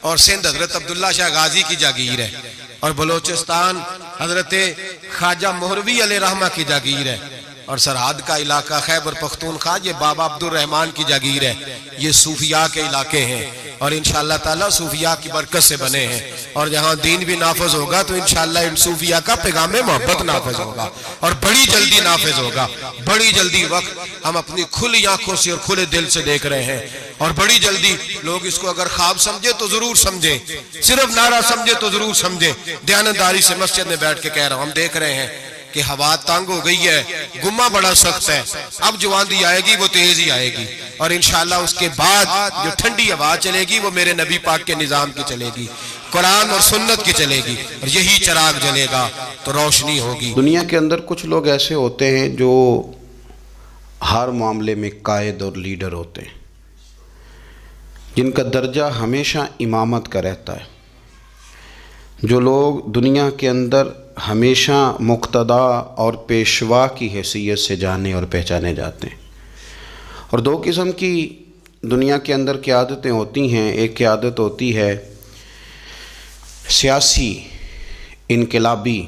اور سندھ حضرت عبداللہ شاہ غازی کی جاگیر ہے، اور بلوچستان حضرت خواجہ مہروی علیہ رحمہ کی جاگیر ہے، اور سرحد کا علاقہ خیبر پختونخوا یہ بابا عبد الرحمن کی جاگیر ہے۔ یہ صوفیاء کے علاقے ہیں، اور انشاءاللہ تعالیٰ صوفیاء کی برکت سے بنے ہیں، اور جہاں دین بھی نافذ ہوگا تو انشاءاللہ ان صوفیاء کا پیغام محبت نافذ ہوگا، اور بڑی جلدی نافذ ہوگا، بڑی جلدی۔ وقت ہم اپنی کھلی آنکھوں سے اور کھلے دل سے دیکھ رہے ہیں، اور بڑی جلدی لوگ اس کو اگر خواب سمجھے تو ضرور سمجھیں، صرف نعرہ سمجھے تو ضرور سمجھیں۔ دیانتداری سے مسجد میں بیٹھ کے کہہ رہا ہوں، ہم دیکھ رہے ہیں کہ ہوا تنگ ہو گئی ہے، گمہ بڑا سخت ہے، اب جو آندھی آئے گی وہ تیز ہی آئے گی، اور انشاءاللہ اس کے بعد جو ٹھنڈی ہوا چلے گی وہ میرے نبی پاک کے نظام کی چلے گی، قرآن اور سنت کی چلے گی، اور یہی چراغ جلے گا تو روشنی ہوگی۔ دنیا کے اندر کچھ لوگ ایسے ہوتے ہیں جو ہر معاملے میں قائد اور لیڈر ہوتے ہیں، جن کا درجہ ہمیشہ امامت کا رہتا ہے، جو لوگ دنیا کے اندر ہمیشہ مقتدا اور پیشوا کی حیثیت سے جانے اور پہچانے جاتے ہیں۔ اور دو قسم کی دنیا کے اندر قیادتیں ہوتی ہیں، ایک قیادت ہوتی ہے سیاسی، انقلابی،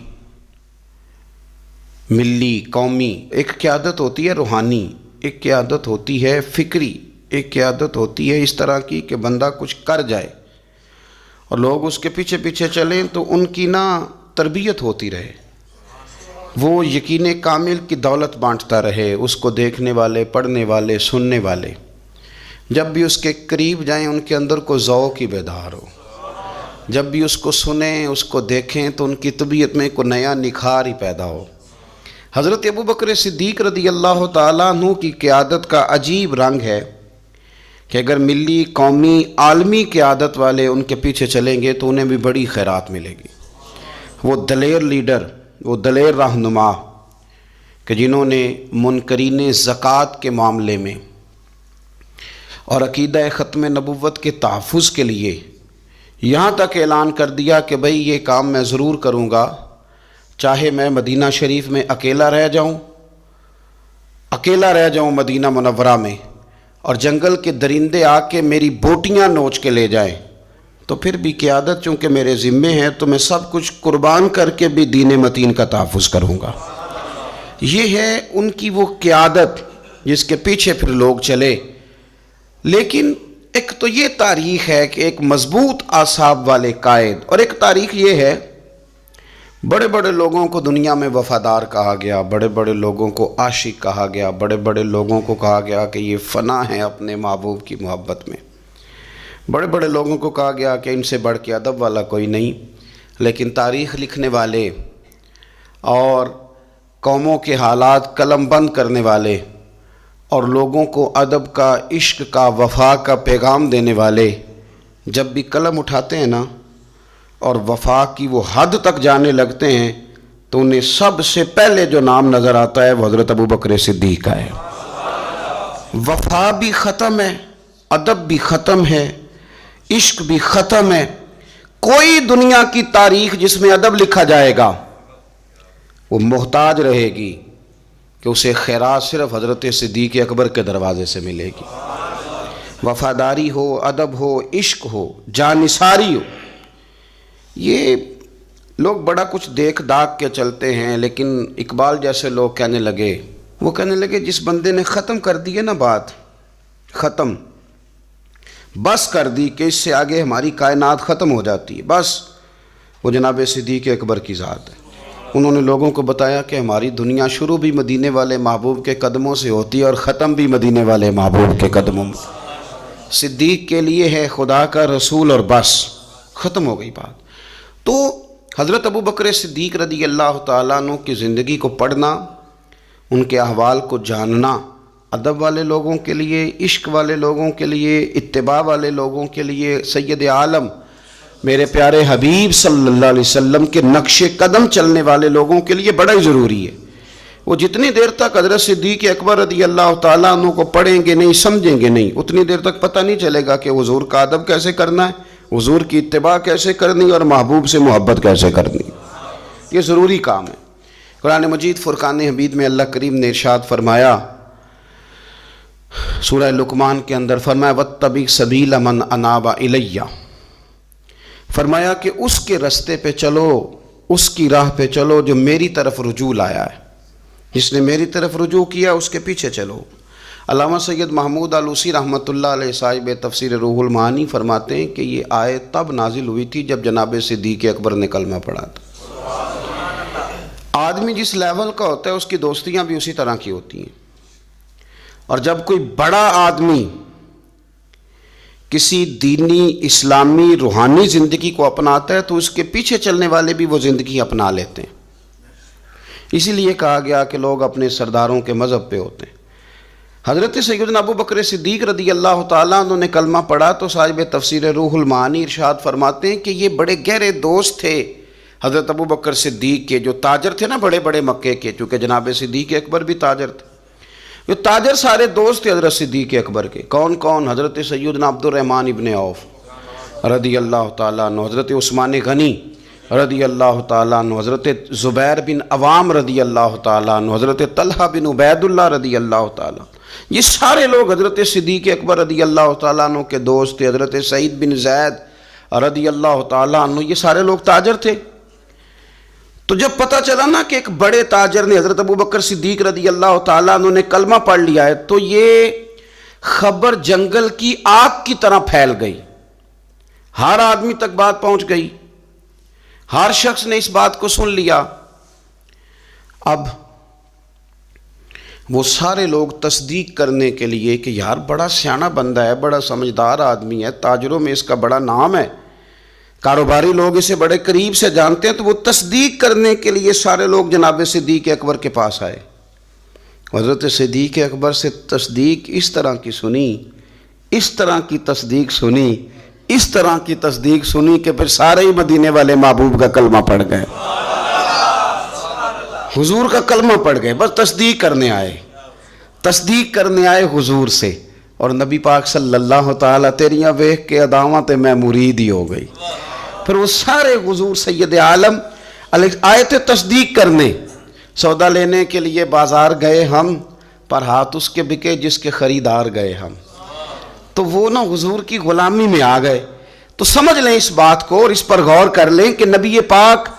ملی، قومی ایک قیادت ہوتی ہے روحانی، ایک قیادت ہوتی ہے فکری، ایک قیادت ہوتی ہے اس طرح کی کہ بندہ کچھ کر جائے اور لوگ اس کے پیچھے پیچھے چلیں تو ان کی تربیت ہوتی رہے، وہ یقین کامل کی دولت بانٹتا رہے، اس کو دیکھنے والے، پڑھنے والے، سننے والے جب بھی اس کے قریب جائیں ان کے اندر کو ذوق ہی بیدار ہو، جب بھی اس کو سنیں، اس کو دیکھیں تو ان کی طبیعت میں کوئی نیا نکھار ہی پیدا ہو۔ حضرت ابوبکر صدیق رضی اللہ تعالیٰ عنہ کی قیادت کا عجیب رنگ ہے کہ اگر ملی، قومی، عالمی قیادت والے ان کے پیچھے چلیں گے تو انہیں بھی بڑی خیرات ملے گی۔ وہ دلیر لیڈر، وہ دلیر رہنما کہ جنہوں نے منکرین زکوٰۃ کے معاملے میں اور عقیدہ ختم نبوت کے تحفظ کے لیے یہاں تک اعلان کر دیا کہ بھئی یہ کام میں ضرور کروں گا، چاہے میں مدینہ شریف میں اکیلا رہ جاؤں مدینہ منورہ میں، اور جنگل کے درندے آ کے میری بوٹیاں نوچ کے لے جائیں، تو پھر بھی قیادت چونکہ میرے ذمے ہے تو میں سب کچھ قربان کر کے بھی دین متین کا تحفظ کروں گا۔ یہ ہے ان کی وہ قیادت جس کے پیچھے پھر لوگ چلے۔ لیکن ایک تو یہ تاریخ ہے کہ ایک مضبوط اعصاب والے قائد، اور ایک تاریخ یہ ہے بڑے بڑے لوگوں کو دنیا میں وفادار کہا گیا، بڑے بڑے لوگوں کو عاشق کہا گیا، بڑے بڑے لوگوں کو کہا گیا کہ یہ فنا ہے اپنے محبوب کی محبت میں، بڑے بڑے لوگوں کو کہا گیا کہ ان سے بڑھ کے ادب والا کوئی نہیں۔ لیکن تاریخ لکھنے والے اور قوموں کے حالات قلم بند کرنے والے اور لوگوں کو ادب کا، عشق کا، وفا کا پیغام دینے والے جب بھی قلم اٹھاتے ہیں اور وفا کی وہ حد تک جانے لگتے ہیں تو انہیں سب سے پہلے جو نام نظر آتا ہے وہ حضرت ابوبکر صدیق کا ہے۔ وفا بھی ختم ہے، ادب بھی ختم ہے، عشق بھی ختم ہے۔ کوئی دنیا کی تاریخ جس میں ادب لکھا جائے گا وہ محتاج رہے گی کہ اسے خیرات صرف حضرت صدیق اکبر کے دروازے سے ملے گی۔ وفاداری ہو، ادب ہو، عشق ہو، جانثاری ہو۔ یہ لوگ بڑا کچھ دیکھ داکھ کے چلتے ہیں، لیکن اقبال جیسے لوگ کہنے لگے جس بندے نے ختم کر دی ہے بات، ختم بس کر دی کہ اس سے آگے ہماری کائنات ختم ہو جاتی ہے، بس وہ جناب صدیق اکبر کی ذات ہے۔ انہوں نے لوگوں کو بتایا کہ ہماری دنیا شروع بھی مدینے والے محبوب کے قدموں سے ہوتی ہے اور ختم بھی مدینے والے محبوب کے قدموں میں۔ صدیق کے لیے ہے خدا کا رسول اور بس، ختم ہو گئی بات۔ تو حضرت ابوبکر صدیق رضی اللہ تعالیٰ عنہ کی زندگی کو پڑھنا، ان کے احوال کو جاننا، ادب والے لوگوں کے لیے، عشق والے لوگوں کے لیے، اتباع والے لوگوں کے لیے، سید عالم میرے پیارے حبیب صلی اللہ علیہ وسلم کے نقش قدم چلنے والے لوگوں کے لیے بڑا ہی ضروری ہے۔ وہ جتنی دیر تک حضرت صدیق اکبر رضی اللہ تعالیٰ عنہ کو پڑھیں گے نہیں، سمجھیں گے نہیں، اتنی دیر تک پتہ نہیں چلے گا کہ حضور کا ادب کیسے کرنا ہے، حضور کی اتباع کیسے کرنی اور محبوب سے محبت کیسے کرنی۔ یہ ضروری کام ہے۔ قرآن مجید فرقان حمید میں اللہ کریم نے ارشاد فرمایا، سورہ لقمان کے اندر فرمایا وَاتَّبِعْ سَبِيلَ مَنْ أَنَابَ إِلَيَّ، فرمایا کہ اس کے رستے پہ چلو، اس کی راہ پہ چلو جو میری طرف رجوع لایا ہے، جس نے میری طرف رجوع کیا اس کے پیچھے چلو۔ علامہ سید محمود آلوسی رحمۃ اللہ علیہ صاحب تفسیر روح المعانی فرماتے ہیں کہ یہ آیت تب نازل ہوئی تھی جب جناب صدیق اکبر نے کلمہ پڑھا تھا۔ آدمی جس لیول کا ہوتا ہے اس کی دوستیاں بھی اسی طرح کی ہوتی ہیں، اور جب کوئی بڑا آدمی کسی دینی، اسلامی، روحانی زندگی کو اپناتا ہے تو اس کے پیچھے چلنے والے بھی وہ زندگی اپنا لیتے ہیں۔ اسی لیے کہا گیا کہ لوگ اپنے سرداروں کے مذہب پہ ہوتے ہیں۔ حضرت سیدنا ابوبکر صدیق رضی اللہ تعالیٰ عنہ نے کلمہ پڑھا تو صاحب تفسیر روح المعانی ارشاد فرماتے ہیں کہ یہ بڑے گہرے دوست تھے حضرت ابوبکر صدیق کے، جو تاجر تھے بڑے بڑے مکے کے، چونکہ جناب صدیق اکبر بھی تاجر تھے۔ جو تاجر سارے دوست تھے حضرت صدیق اکبر کے، کون کون؟ حضرت سیدنا عبد الرحمن ابن عوف رضی اللہ تعالیٰ عنہ، حضرت عثمان غنی رضی اللہ تعالیٰ عنہ، حضرت زبیر بن عوام رضی اللہ تعالیٰ عنہ، حضرت طلحہ بن عبید اللہ رضی اللہ تعالیٰ عنہ۔ یہ سارے لوگ حضرت صدیق اکبر رضی اللہ تعالیٰ عنہ کے دوست تھے۔ حضرت سعید بن زید رضی اللہ تعالیٰ عنہ، یہ سارے لوگ تاجر تھے۔ تو جب پتہ چلا نا کہ ایک بڑے تاجر نے، حضرت ابوبکر صدیق رضی اللہ تعالیٰ عنہ نے کلمہ پڑھ لیا ہے، تو یہ خبر جنگل کی آگ کی طرح پھیل گئی، ہر آدمی تک بات پہنچ گئی، ہر شخص نے اس بات کو سن لیا۔ اب وہ سارے لوگ تصدیق کرنے کے لیے کہ یار بڑا سیانہ بندہ ہے، بڑا سمجھدار آدمی ہے، تاجروں میں اس کا بڑا نام ہے، کاروباری لوگ اسے بڑے قریب سے جانتے ہیں، تو وہ تصدیق کرنے کے لیے سارے لوگ جناب صدیق اکبر کے پاس آئے۔ حضرت صدیق اکبر سے تصدیق اس طرح کی سنی، اس طرح کی تصدیق سنی، اس طرح کی تصدیق سنی کہ پھر سارے ہی مدینے والے محبوب کا کلمہ پڑھ گئے، حضور کا کلمہ پڑھ گئے، بس تصدیق کرنے آئے حضور سے۔ اور نبی پاک صلی اللہ تعالیٰ تیریاں ویکھ کے اداواں تے میں مرید ہی ہو گئی۔ پھر وہ سارے حضور سید عالم آئے تھے تصدیق کرنے۔ سودا لینے کے لیے بازار گئے ہم، پر ہاتھ اس کے بکے جس کے خریدار گئے ہم۔ تو وہ نا حضور کی غلامی میں آ گئے۔ تو سمجھ لیں اس بات کو اور اس پر غور کر لیں کہ نبی پاک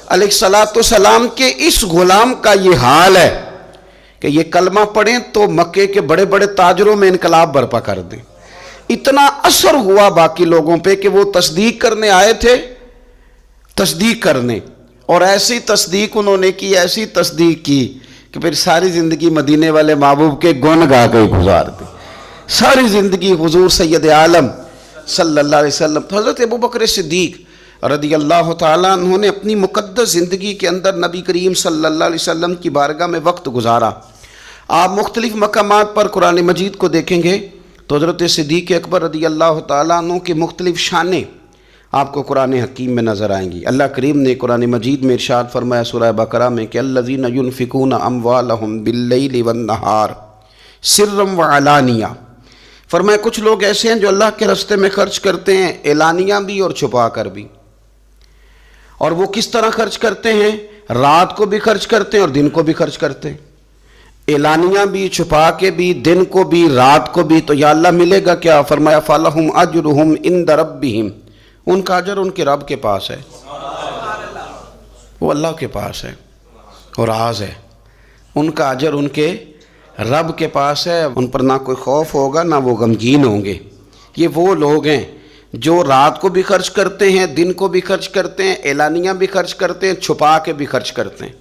علیہ الصلوۃ والسلام کے اس غلام کا یہ حال ہے کہ یہ کلمہ پڑھیں تو مکے کے بڑے بڑے تاجروں میں انقلاب برپا کر دیں۔ اتنا اثر ہوا باقی لوگوں پہ کہ وہ تصدیق کرنے آئے تھے، تصدیق کرنے، اور ایسی تصدیق انہوں نے کی، ایسی تصدیق کی کہ پھر ساری زندگی مدینے والے محبوب کے گن گا کے گزار دی، ساری زندگی حضور سید عالم صلی اللہ علیہ وسلم۔ تو حضرت ابوبکر صدیق رضی اللہ تعالیٰ عنہ نے اپنی مقدس زندگی کے اندر نبی کریم صلی اللہ علیہ وسلم کی بارگاہ میں وقت گزارا۔ آپ مختلف مقامات پر قرآن مجید کو دیکھیں گے تو حضرت صدیق اکبر رضی اللہ تعالیٰ عنہ کی مختلف شانیں آپ کو قرآن حکیم میں نظر آئیں گی۔ اللہ کریم نے قرآن مجید میں ارشاد فرمایا سورہ بقرہ میں کہ الذین ينفقون اموالهم باللیل والنہار سرا وعلانیہ، فرمایا کچھ لوگ ایسے ہیں جو اللہ کے راستے میں خرچ کرتے ہیں اعلانیہ بھی اور چھپا کر بھی۔ اور وہ کس طرح خرچ کرتے ہیں؟ رات کو بھی خرچ کرتے ہیں اور دن کو بھی خرچ کرتے ہیں، اعلانیہ بھی، چھپا کے بھی، دن کو بھی، رات کو بھی۔ تو یا اللہ ملے گا کیا؟ فرمایا فَلَهُمْ أَجْرُهُمْ عِنْدَ رَبِّهِمْ، ان کا اجر ان کے رب کے پاس ہے، وہ اللہ کے پاس ہے اور راز ہے، ان کا اجر ان کے رب کے پاس ہے، ان پر نہ کوئی خوف ہوگا نہ وہ غمگین ہوں گے۔ یہ وہ لوگ ہیں جو رات کو بھی خرچ کرتے ہیں، دن کو بھی خرچ کرتے ہیں، اعلانیہ بھی خرچ کرتے ہیں، چھپا کے بھی خرچ کرتے ہیں۔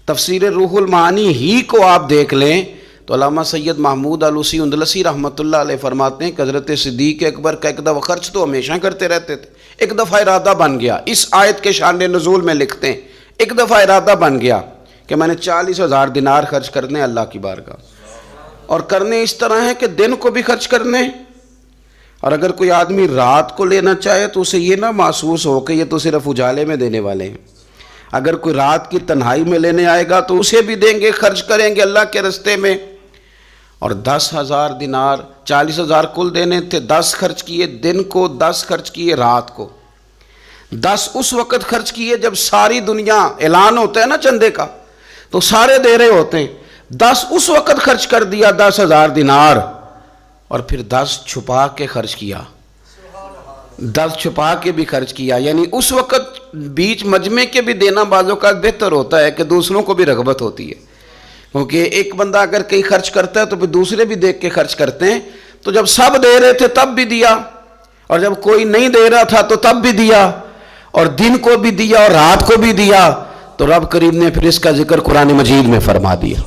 تفسیر روح المعانی ہی کو آپ دیکھ لیں تو علامہ سید محمود آلوسی اندلسی رحمۃ اللہ علیہ فرماتے ہیں کہ حضرت صدیق اکبر کا ایک دفعہ خرچ تو ہمیشہ کرتے رہتے تھے، ایک دفعہ ارادہ بن گیا، اس آیت کے شان نزول میں لکھتے ہیں ایک دفعہ ارادہ بن گیا کہ میں نے 40,000 دینار خرچ کرنے اللہ کی بارگاہ، اور کرنے اس طرح ہے کہ دن کو بھی خرچ کرنے، اور اگر کوئی آدمی رات کو لینا چاہے تو اسے یہ نہ محسوس ہو کہ یہ تو صرف اجالے میں دینے والے ہیں، اگر کوئی رات کی تنہائی میں لینے آئے گا تو اسے بھی دیں گے، خرچ کریں گے اللہ کے راستے میں۔ اور 10,000 دینار، 40,000 کل دینے تھے، 10 خرچ کیے دن کو، 10 خرچ کیے رات کو، 10 اس وقت خرچ کیے جب ساری دنیا اعلان ہوتا ہے نا چندے کا تو سارے دے رہے ہوتے ہیں، 10 اس وقت خرچ کر دیا 10,000 دینار، اور پھر 10 چھپا کے خرچ کیا، 10 چھپا کے بھی خرچ کیا، یعنی اس وقت بیچ مجمع کے بھی دینا بعض اوقات بہتر ہوتا ہے کہ دوسروں کو بھی رغبت ہوتی ہے، کیونکہ ایک بندہ اگر کہیں خرچ کرتا ہے تو پھر دوسرے بھی دیکھ کے خرچ کرتے ہیں۔ تو جب سب دے رہے تھے تب بھی دیا، اور جب کوئی نہیں دے رہا تھا تو تب بھی دیا، اور دن کو بھی دیا اور رات کو بھی دیا، تو رب کریم نے پھر اس کا ذکر قرآن مجید میں فرما دیا۔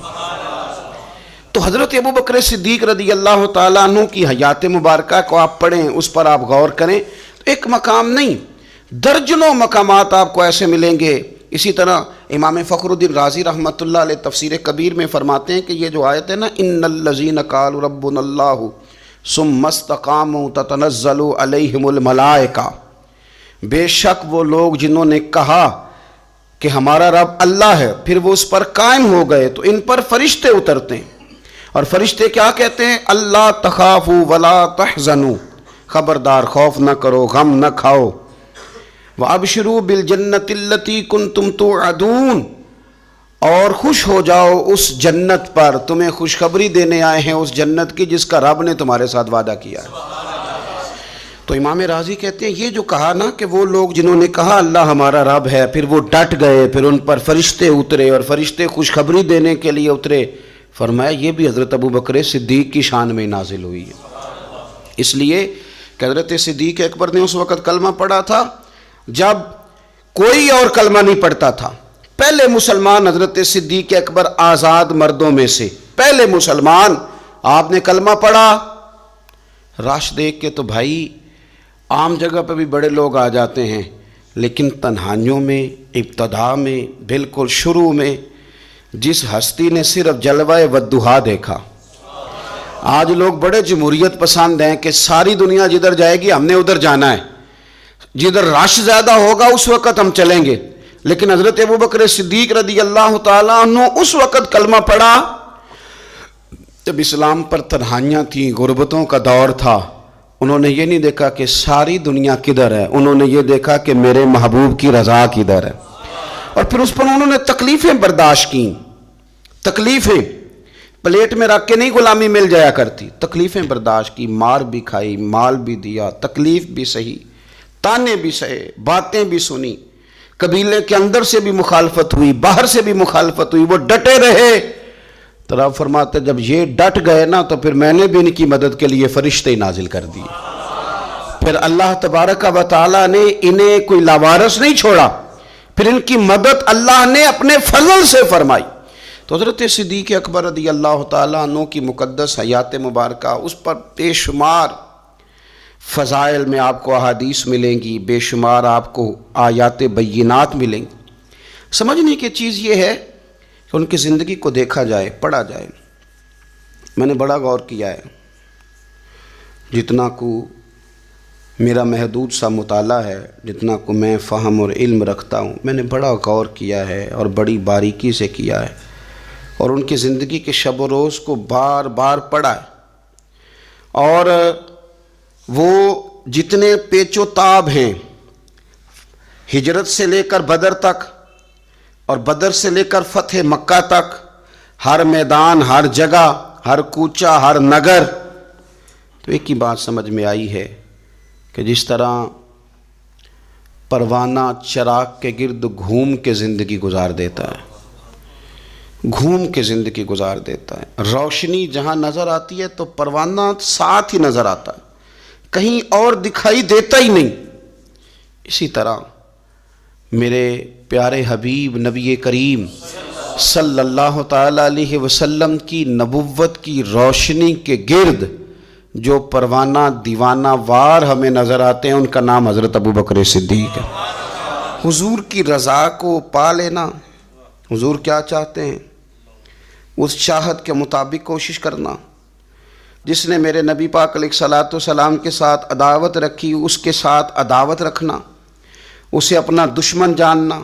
تو حضرت ابوبکر صدیق رضی اللہ تعالیٰ عنہ کی حیات مبارکہ کو آپ پڑھیں، اس پر آپ غور کریں، تو ایک مقام نہیں درجنوں مقامات آپ کو ایسے ملیں گے۔ اسی طرح امام فخر الدین رازی رحمۃ اللہ علیہ تفسیر کبیر میں فرماتے ہیں کہ یہ جو آیت ہے نا ان الذین قالوا ربنا اللہ ثم استقاموا تتنزل علیہم الملائکہ، بے شک وہ لوگ جنہوں نے کہا کہ ہمارا رب اللہ ہے پھر وہ اس پر قائم ہو گئے تو ان پر فرشتے اترتے ہیں، اور فرشتے کیا کہتے ہیں؟ اللہ تخافوا ولا تحزنوا، خبردار خوف نہ کرو، غم نہ کھاؤ، وَأَبْشِرُوا بِالْجَنَّةِ الَّتِي كُنْتُمْ تُوعَدُونَ، اور خوش ہو جاؤ اس جنت پر، تمہیں خوشخبری دینے آئے ہیں اس جنت کی جس کا رب نے تمہارے ساتھ وعدہ کیا ہے۔ تو امام راضی کہتے ہیں یہ جو کہا نا کہ وہ لوگ جنہوں نے کہا اللہ ہمارا رب ہے، پھر وہ ڈٹ گئے، پھر ان پر فرشتے اترے اور فرشتے خوشخبری دینے کے لیے اترے، فرمایا یہ بھی حضرت ابوبکر صدیق کی شان میں نازل ہوئی ہے۔ اس لیے کہ حضرت صدیق اکبر نے اس وقت کلمہ پڑھا تھا جب کوئی اور کلمہ نہیں پڑھتا تھا۔ پہلے مسلمان حضرت صدیق اکبر آزاد مردوں میں سے پہلے مسلمان، آپ نے کلمہ پڑھا۔ رش دیکھ کے تو بھائی عام جگہ پہ بھی بڑے لوگ آ جاتے ہیں، لیکن تنہائیوں میں، ابتدا میں، بالکل شروع میں جس ہستی نے صرف جلوہ والضحیٰ دیکھا، آج لوگ بڑے جمہوریت پسند ہیں کہ ساری دنیا جدھر جائے گی ہم نے ادھر جانا ہے، جدھر رش زیادہ ہوگا اس وقت ہم چلیں گے، لیکن حضرت ابوبکر صدیق رضی اللہ تعالیٰ عنہ اس وقت کلمہ پڑھا جب اسلام پر تنہائیاں تھیں، غربتوں کا دور تھا۔ انہوں نے یہ نہیں دیکھا کہ ساری دنیا کدھر ہے، انہوں نے یہ دیکھا کہ میرے محبوب کی رضا کدھر ہے، اور پھر اس پر انہوں نے تکلیفیں برداشت کیں۔ تکلیفیں پلیٹ میں رکھ کے نہیں غلامی مل جایا کرتی، تکلیفیں برداشت کی، مار بھی کھائی، مال بھی دیا، تکلیف بھی سہی، تانے بھی سہے، باتیں بھی سنی، قبیلے کے اندر سے بھی مخالفت ہوئی، باہر سے بھی مخالفت ہوئی، وہ ڈٹے رہے۔ تو آپ فرماتے جب یہ ڈٹ گئے نا تو پھر میں نے بھی ان کی مدد کے لیے فرشتے نازل کر دیے۔ پھر اللہ تبارک و تعالیٰ نے انہیں کوئی لاوارث نہیں چھوڑا، پھر ان کی مدد اللہ نے اپنے فضل سے فرمائی۔ تو حضرت صدیق اکبر رضی اللہ تعالیٰ عنہ کی مقدس حیات مبارکہ، اس پر بے شمار فضائل میں آپ کو احادیث ملیں گی، بے شمار آپ کو آیات بینات ملیں گی۔ سمجھنے کی چیز یہ ہے کہ ان کی زندگی کو دیکھا جائے، پڑھا جائے۔ میں نے بڑا غور کیا ہے، جتنا کو میرا محدود سا مطالعہ ہے، جتنا کو میں فہم اور علم رکھتا ہوں، میں نے بڑا غور کیا ہے اور بڑی باریکی سے کیا ہے، اور ان کی زندگی کے شب و روز کو بار بار پڑھا ہے، اور وہ جتنے پیچ و تاب ہیں، ہجرت سے لے کر بدر تک اور بدر سے لے کر فتح مکہ تک، ہر میدان، ہر جگہ، ہر کوچہ، ہر نگر، تو ایک ہی بات سمجھ میں آئی ہے کہ جس طرح پروانہ چراغ کے گرد گھوم کے زندگی گزار دیتا ہے، گھوم کے زندگی گزار دیتا ہے، روشنی جہاں نظر آتی ہے تو پروانہ ساتھ ہی نظر آتا ہے، کہیں اور دکھائی دیتا ہی نہیں۔ اسی طرح میرے پیارے حبیب نبی کریم صلی اللہ تعالیٰ علیہ وسلم کی نبوت کی روشنی کے گرد جو پروانہ دیوانہ وار ہمیں نظر آتے ہیں، ان کا نام حضرت ابوبکر صدیق ہے۔ حضور کی رضا کو پا لینا، حضور کیا چاہتے ہیں اس چاہت کے مطابق کوشش کرنا۔ جس نے میرے نبی پاک علیہ الصلوۃ والسلام کے ساتھ عداوت رکھی، اس کے ساتھ عداوت رکھنا، اسے اپنا دشمن جاننا۔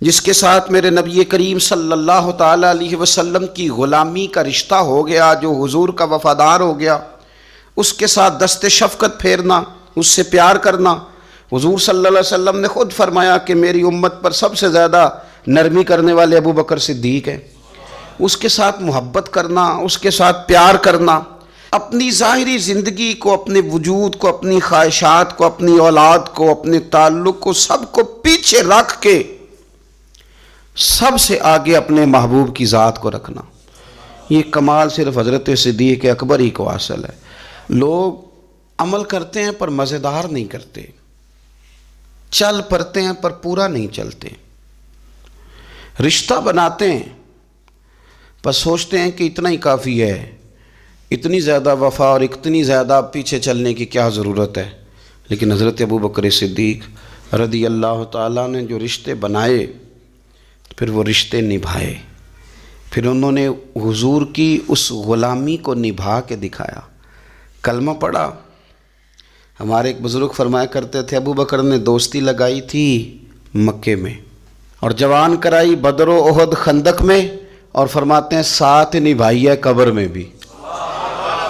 جس کے ساتھ میرے نبی کریم صلی اللہ تعالیٰ علیہ وسلم کی غلامی کا رشتہ ہو گیا، جو حضور کا وفادار ہو گیا، اس کے ساتھ دست شفقت پھیرنا، اس سے پیار کرنا۔ حضور صلی اللہ علیہ وسلم نے خود فرمایا کہ میری امت پر سب سے زیادہ نرمی کرنے والے ابوبکر صدیق ہیں۔ اس کے ساتھ محبت کرنا، اس کے ساتھ پیار کرنا، اپنی ظاہری زندگی کو، اپنے وجود کو، اپنی خواہشات کو، اپنی اولاد کو، اپنے تعلق کو، سب کو پیچھے رکھ کے سب سے آگے اپنے محبوب کی ذات کو رکھنا۔ یہ کمال صرف حضرت صدیق اکبر ہی کو حاصل ہے۔ لوگ عمل کرتے ہیں پر مزیدار نہیں کرتے، چل پڑتے ہیں پر پورا نہیں چلتے، رشتہ بناتے ہیں پر سوچتے ہیں کہ اتنا ہی کافی ہے، اتنی زیادہ وفا اور اتنی زیادہ پیچھے چلنے کی کیا ضرورت ہے۔ لیکن حضرت ابوبکر صدیق رضی اللہ تعالیٰ نے جو رشتے بنائے، پھر وہ رشتے نبھائے، پھر انہوں نے حضور کی اس غلامی کو نبھا کے دکھایا۔ کلمہ پڑھا۔ ہمارے ایک بزرگ فرمایا کرتے تھے ابوبکر نے دوستی لگائی تھی مکے میں، اور جوان کرائی بدر و احد خندق میں، اور فرماتے ہیں ساتھ نبھائی ہے قبر میں بھی۔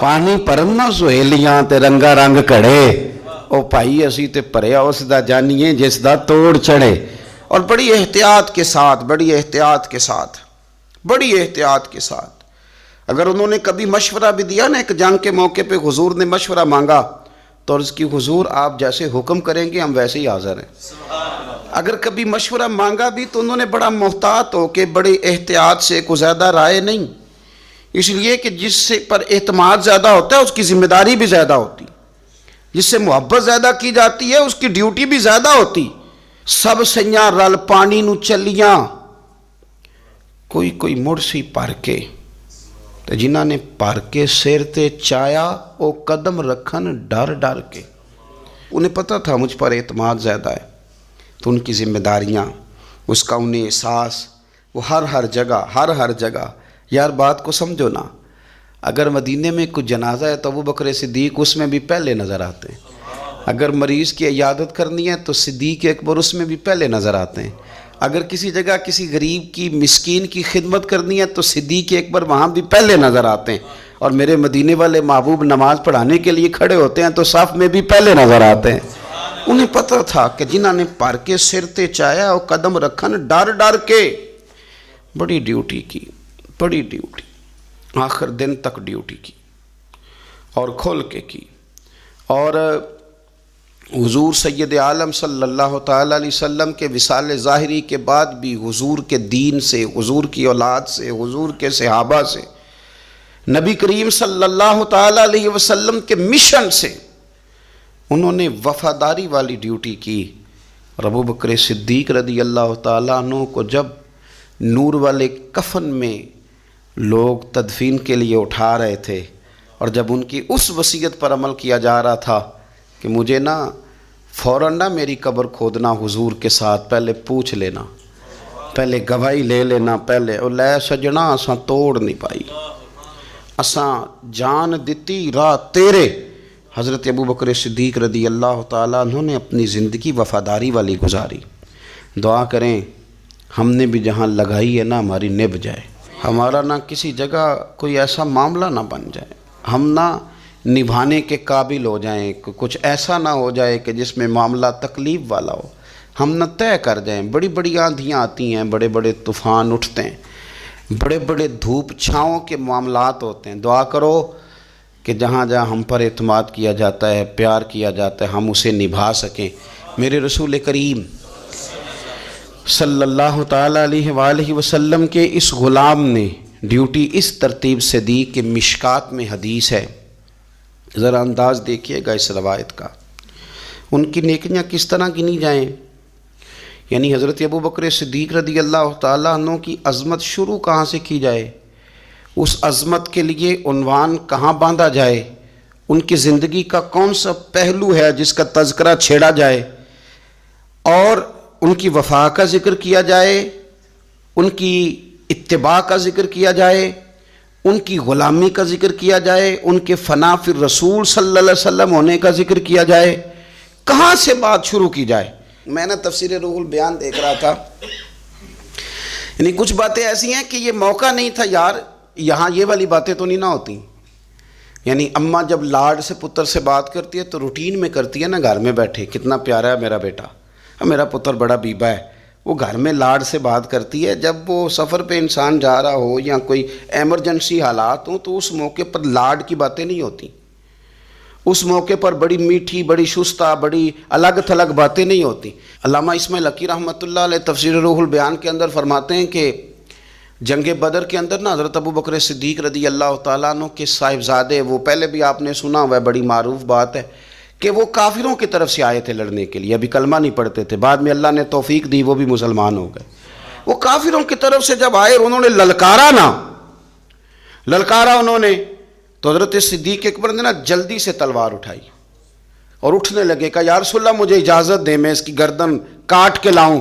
پانی پرنا سہیلیاں تے رنگا رنگ کڑے، او پائی اسی تے پریا اس دا جانیے جس دا توڑ چڑھے۔ اور بڑی احتیاط کے ساتھ، بڑی احتیاط کے ساتھ، بڑی احتیاط کے ساتھ، اگر انہوں نے کبھی مشورہ بھی دیا نا، ایک جنگ کے موقع پہ حضور نے مشورہ مانگا تو عرض کی حضور آپ جیسے حکم کریں گے ہم ویسے ہی حاضر ہیں۔ اگر کبھی مشورہ مانگا بھی تو انہوں نے بڑا محتاط ہو کے بڑے احتیاط سے کوئی زیادہ رائے نہیں، اس لیے کہ جس سے پر اعتماد زیادہ ہوتا ہے اس کی ذمہ داری بھی زیادہ ہوتی، جس سے محبت زیادہ کی جاتی ہے اس کی ڈیوٹی بھی زیادہ ہوتی۔ سب سیاں رل پانی نو چلیاں، کوئی مڑ سی پر کے، تو جنہاں نے پر کے سر تے چایا وہ قدم رکھن ڈر ڈر کے، انہیں پتہ تھا مجھ پر اعتماد زیادہ ہے، تو ان کی ذمہ داریاں، اس کا انہیں احساس، وہ ہر جگہ یار بات کو سمجھو نا، اگر مدینے میں کوئی جنازہ ہے تو ابو بکر صدیق اس میں بھی پہلے نظر آتے ہیں، اگر مریض کی عیادت کرنی ہے تو صدیق اکبر اس میں بھی پہلے نظر آتے ہیں، اگر کسی جگہ کسی غریب کی مسکین کی خدمت کرنی ہے تو صدیق اکبر وہاں بھی پہلے نظر آتے ہیں، اور میرے مدینے والے محبوب نماز پڑھانے کے لیے کھڑے ہوتے ہیں تو صف میں بھی پہلے نظر آتے ہیں۔ انہیں پتہ تھا کہ جنہاں نے پر کے سر تے چایا اور قدم رکھن ڈر ڈر کے، بڑی ڈیوٹی کی، بڑی ڈیوٹی، آخر دن تک ڈیوٹی کی اور کھول کے کی۔ اور حضور سید عالم صلی اللہ تعالیٰ علیہ وسلم کے وصال ظاہری کے بعد بھی حضور کے دین سے، حضور کی اولاد سے، حضور کے صحابہ سے، نبی کریم صلی اللہ تعالیٰ علیہ وسلم کے مشن سے انہوں نے وفاداری والی ڈیوٹی کی۔ اور ابو بکر صدیق رضی اللہ تعالیٰ عنہ کو جب نور والے کفن میں لوگ تدفین کے لیے اٹھا رہے تھے، اور جب ان کی اس وصیت پر عمل کیا جا رہا تھا کہ مجھے نا فوراً نہ میری قبر کھودنا حضور کے ساتھ، پہلے پوچھ لینا، پہلے گواہی لے لینا، پہلے او لے سجنا اساں توڑ نہیں پائی، اساں جان دتی راہ تیرے۔ حضرت ابو بکر صدیق رضی اللہ تعالیٰ انہوں نے اپنی زندگی وفاداری والی گزاری۔ دعا کریں ہم نے بھی جہاں لگائی ہے نا ہماری نبھ جائے، ہمارا نہ کسی جگہ کوئی ایسا معاملہ نہ بن جائے، ہم نہ نبھانے کے قابل ہو جائیں، کچھ ایسا نہ ہو جائے کہ جس میں معاملہ تکلیف والا ہو، ہم نہ طے کر جائیں۔ بڑی بڑی آندھیاں آتی ہیں، بڑے بڑے طوفان اٹھتے ہیں، بڑے بڑے دھوپ چھاؤں کے معاملات ہوتے ہیں۔ دعا کرو کہ جہاں جہاں ہم پر اعتماد کیا جاتا ہے، پیار کیا جاتا ہے، ہم اسے نبھا سکیں۔ میرے رسول کریم صلی اللہ تعالیٰ علیہ وآلہ وسلم کے اس غلام نے ڈیوٹی اس ترتیب سے دی کہ مشکات میں حدیث ہے، ذرا انداز دیکھیے گا اس روایت کا، ان کی نیکیاں کس طرح گنی جائیں۔ یعنی حضرت ابو بکر صدیق رضی اللہ تعالیٰ عنہ کی عظمت شروع کہاں سے کی جائے، اس عظمت کے لیے عنوان کہاں باندھا جائے، ان کی زندگی کا کون سا پہلو ہے جس کا تذکرہ چھیڑا جائے، اور ان کی وفا کا ذکر کیا جائے، ان کی اتباع کا ذکر کیا جائے، ان کی غلامی کا ذکر کیا جائے، ان کے فنا فی الرسول صلی اللہ علیہ وسلم ہونے کا ذکر کیا جائے، کہاں سے بات شروع کی جائے۔ میں نے تفسیر روح البیان دیکھ رہا تھا، یعنی کچھ باتیں ایسی ہیں کہ یہ موقع نہیں تھا یار یہاں یہ والی باتیں تو نہیں نہ ہوتی۔ یعنی اماں جب لاڈ سے پتر سے بات کرتی ہے تو روٹین میں کرتی ہے نا، گھر میں بیٹھے کتنا پیارا ہے میرا بیٹا، میرا پتر بڑا بیبا ہے، وہ گھر میں لاڈ سے بات کرتی ہے۔ جب وہ سفر پہ انسان جا رہا ہو یا کوئی ایمرجنسی حالات ہوں تو اس موقع پر لاڈ کی باتیں نہیں ہوتی، اس موقع پر بڑی میٹھی، بڑی شستہ، بڑی الگ تھلگ باتیں نہیں ہوتی۔ علامہ اسماعیل حقی رحمۃ اللہ علیہ تفسیر روح البیان کے اندر فرماتے ہیں کہ جنگ بدر کے اندر نا حضرت ابو بکر صدیق رضی اللہ تعالیٰ عنہ کے صاحبزادے، وہ پہلے بھی آپ نے سنا ہوا ہے، بڑی معروف بات ہے کہ وہ کافروں کی طرف سے آئے تھے لڑنے کے لیے، ابھی کلمہ نہیں پڑھتے تھے، بعد میں اللہ نے توفیق دی وہ بھی مسلمان ہو گئے۔ وہ کافروں کی طرف سے جب آئے اور انہوں نے للکارا انہوں نے، تو حضرت صدیق اکبر نے نا جلدی سے تلوار اٹھائی اور اٹھنے لگے، کہا یا رسول اللہ مجھے اجازت دیں میں اس کی گردن کاٹ کے لاؤں۔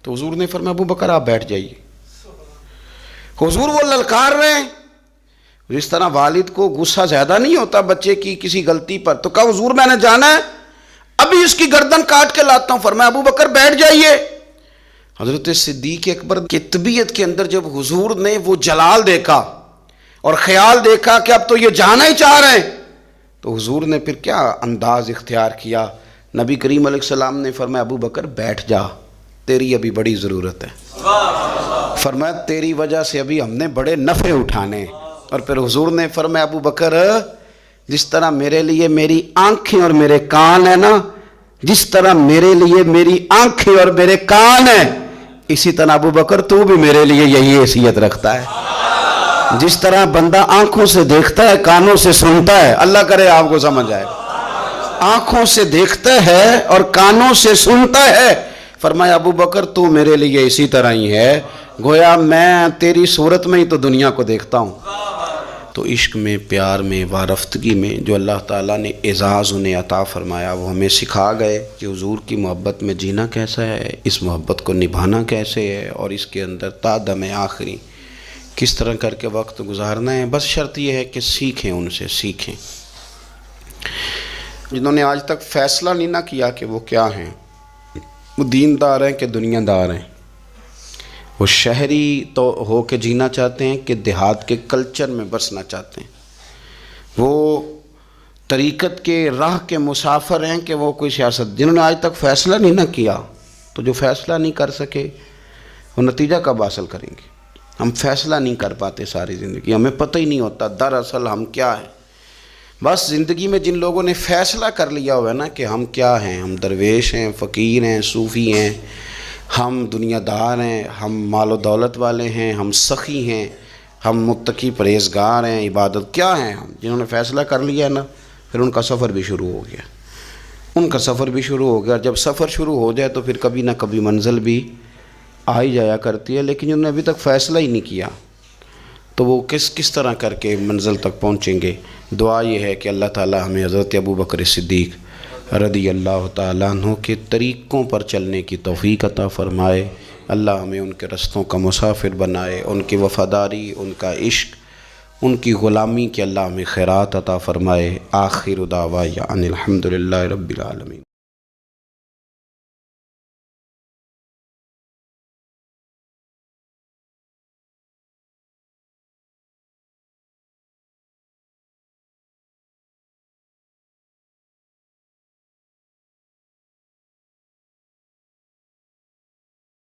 تو حضور نے فرمایا ابو بکر آپ بیٹھ جائیے۔ حضور وہ للکار رہے ہیں، اس طرح والد کو غصہ زیادہ نہیں ہوتا بچے کی کسی غلطی پر، تو کہا حضور میں نے جانا ہے، ابھی اس کی گردن کاٹ کے لاتا ہوں۔ فرمایا ابو بکر بیٹھ جائیے۔ حضرت صدیق اکبر کی طبیعت کے اندر جب حضور نے وہ جلال دیکھا اور خیال دیکھا کہ اب تو یہ جانا ہی چاہ رہے ہیں، تو حضور نے پھر کیا انداز اختیار کیا، نبی کریم علیہ السلام نے فرمایا ابو بکر بیٹھ جا، تیری ابھی بڑی ضرورت ہے، فرمایا تیری وجہ سے ابھی ہم نے بڑے نفع اٹھانے، اور پھر حضور نے فرمایا ابو بکر جس طرح میرے لیے میری آنکھیں اور میرے کان ہیں نا، جس طرح میرے لیے میری آنکھیں اور میرے کان ہیں، اسی طرح ابو بکر تو بھی میرے لیے یہی حیثیت رکھتا ہے۔ جس طرح بندہ آنکھوں سے دیکھتا ہے، کانوں سے سنتا ہے، اللہ کرے آپ کو سمجھ آئے، آنکھوں سے دیکھتا ہے اور کانوں سے سنتا ہے، فرمایا ابو بکر تو میرے لیے اسی طرح ہی ہے، گویا میں تیری صورت میں ہی تو دنیا کو دیکھتا ہوں۔ تو عشق میں، پیار میں، وارفتگی میں جو اللہ تعالیٰ نے اعزاز انہیں عطا فرمایا، وہ ہمیں سکھا گئے کہ حضور کی محبت میں جینا کیسا ہے، اس محبت کو نبھانا کیسے ہے، اور اس کے اندر تا دم آخری کس طرح کر کے وقت گزارنا ہے۔ بس شرط یہ ہے کہ سیکھیں، ان سے سیکھیں۔ جنہوں نے آج تک فیصلہ نہیں نہ کیا کہ وہ کیا ہیں، وہ دیندار ہیں کہ دنیا دار ہیں، وہ شہری تو ہو کے جینا چاہتے ہیں کہ دیہات کے کلچر میں بسنا چاہتے ہیں، وہ طریقت کے راہ کے مسافر ہیں کہ وہ کوئی سیاست۔ جنہوں نے آج تک فیصلہ نہیں نہ کیا، تو جو فیصلہ نہیں کر سکے وہ نتیجہ کب حاصل کریں گے؟ ہم فیصلہ نہیں کر پاتے ساری زندگی، ہمیں پتہ ہی نہیں ہوتا دراصل ہم کیا ہیں۔ بس زندگی میں جن لوگوں نے فیصلہ کر لیا ہوا ہے نا کہ ہم کیا ہیں، ہم درویش ہیں، فقیر ہیں، صوفی ہیں، ہم دنیا دار ہیں، ہم مال و دولت والے ہیں، ہم سخی ہیں، ہم متقی پرہیزگار ہیں، عبادت کیا ہیں ہم، جنہوں نے فیصلہ کر لیا ہے نا، پھر ان کا سفر بھی شروع ہو گیا، ان کا سفر بھی شروع ہو گیا۔ جب سفر شروع ہو جائے تو پھر کبھی نہ کبھی منزل بھی آ ہی جایا کرتی ہے، لیکن جنہوں نے ابھی تک فیصلہ ہی نہیں کیا تو وہ کس طرح کر کے منزل تک پہنچیں گے۔ دعا یہ ہے کہ اللہ تعالیٰ ہمیں حضرت ابو بکر صدیق رضی اللہ تعالیٰ عنہ کے طریقوں پر چلنے کی توفیق عطا فرمائے، اللہ ہمیں ان کے رستوں کا مسافر بنائے، ان کی وفاداری، ان کا عشق، ان کی غلامی کے اللہ ہمیں خیرات عطا فرمائے۔ آخر دعوانا ان الحمدللہ رب العالمین۔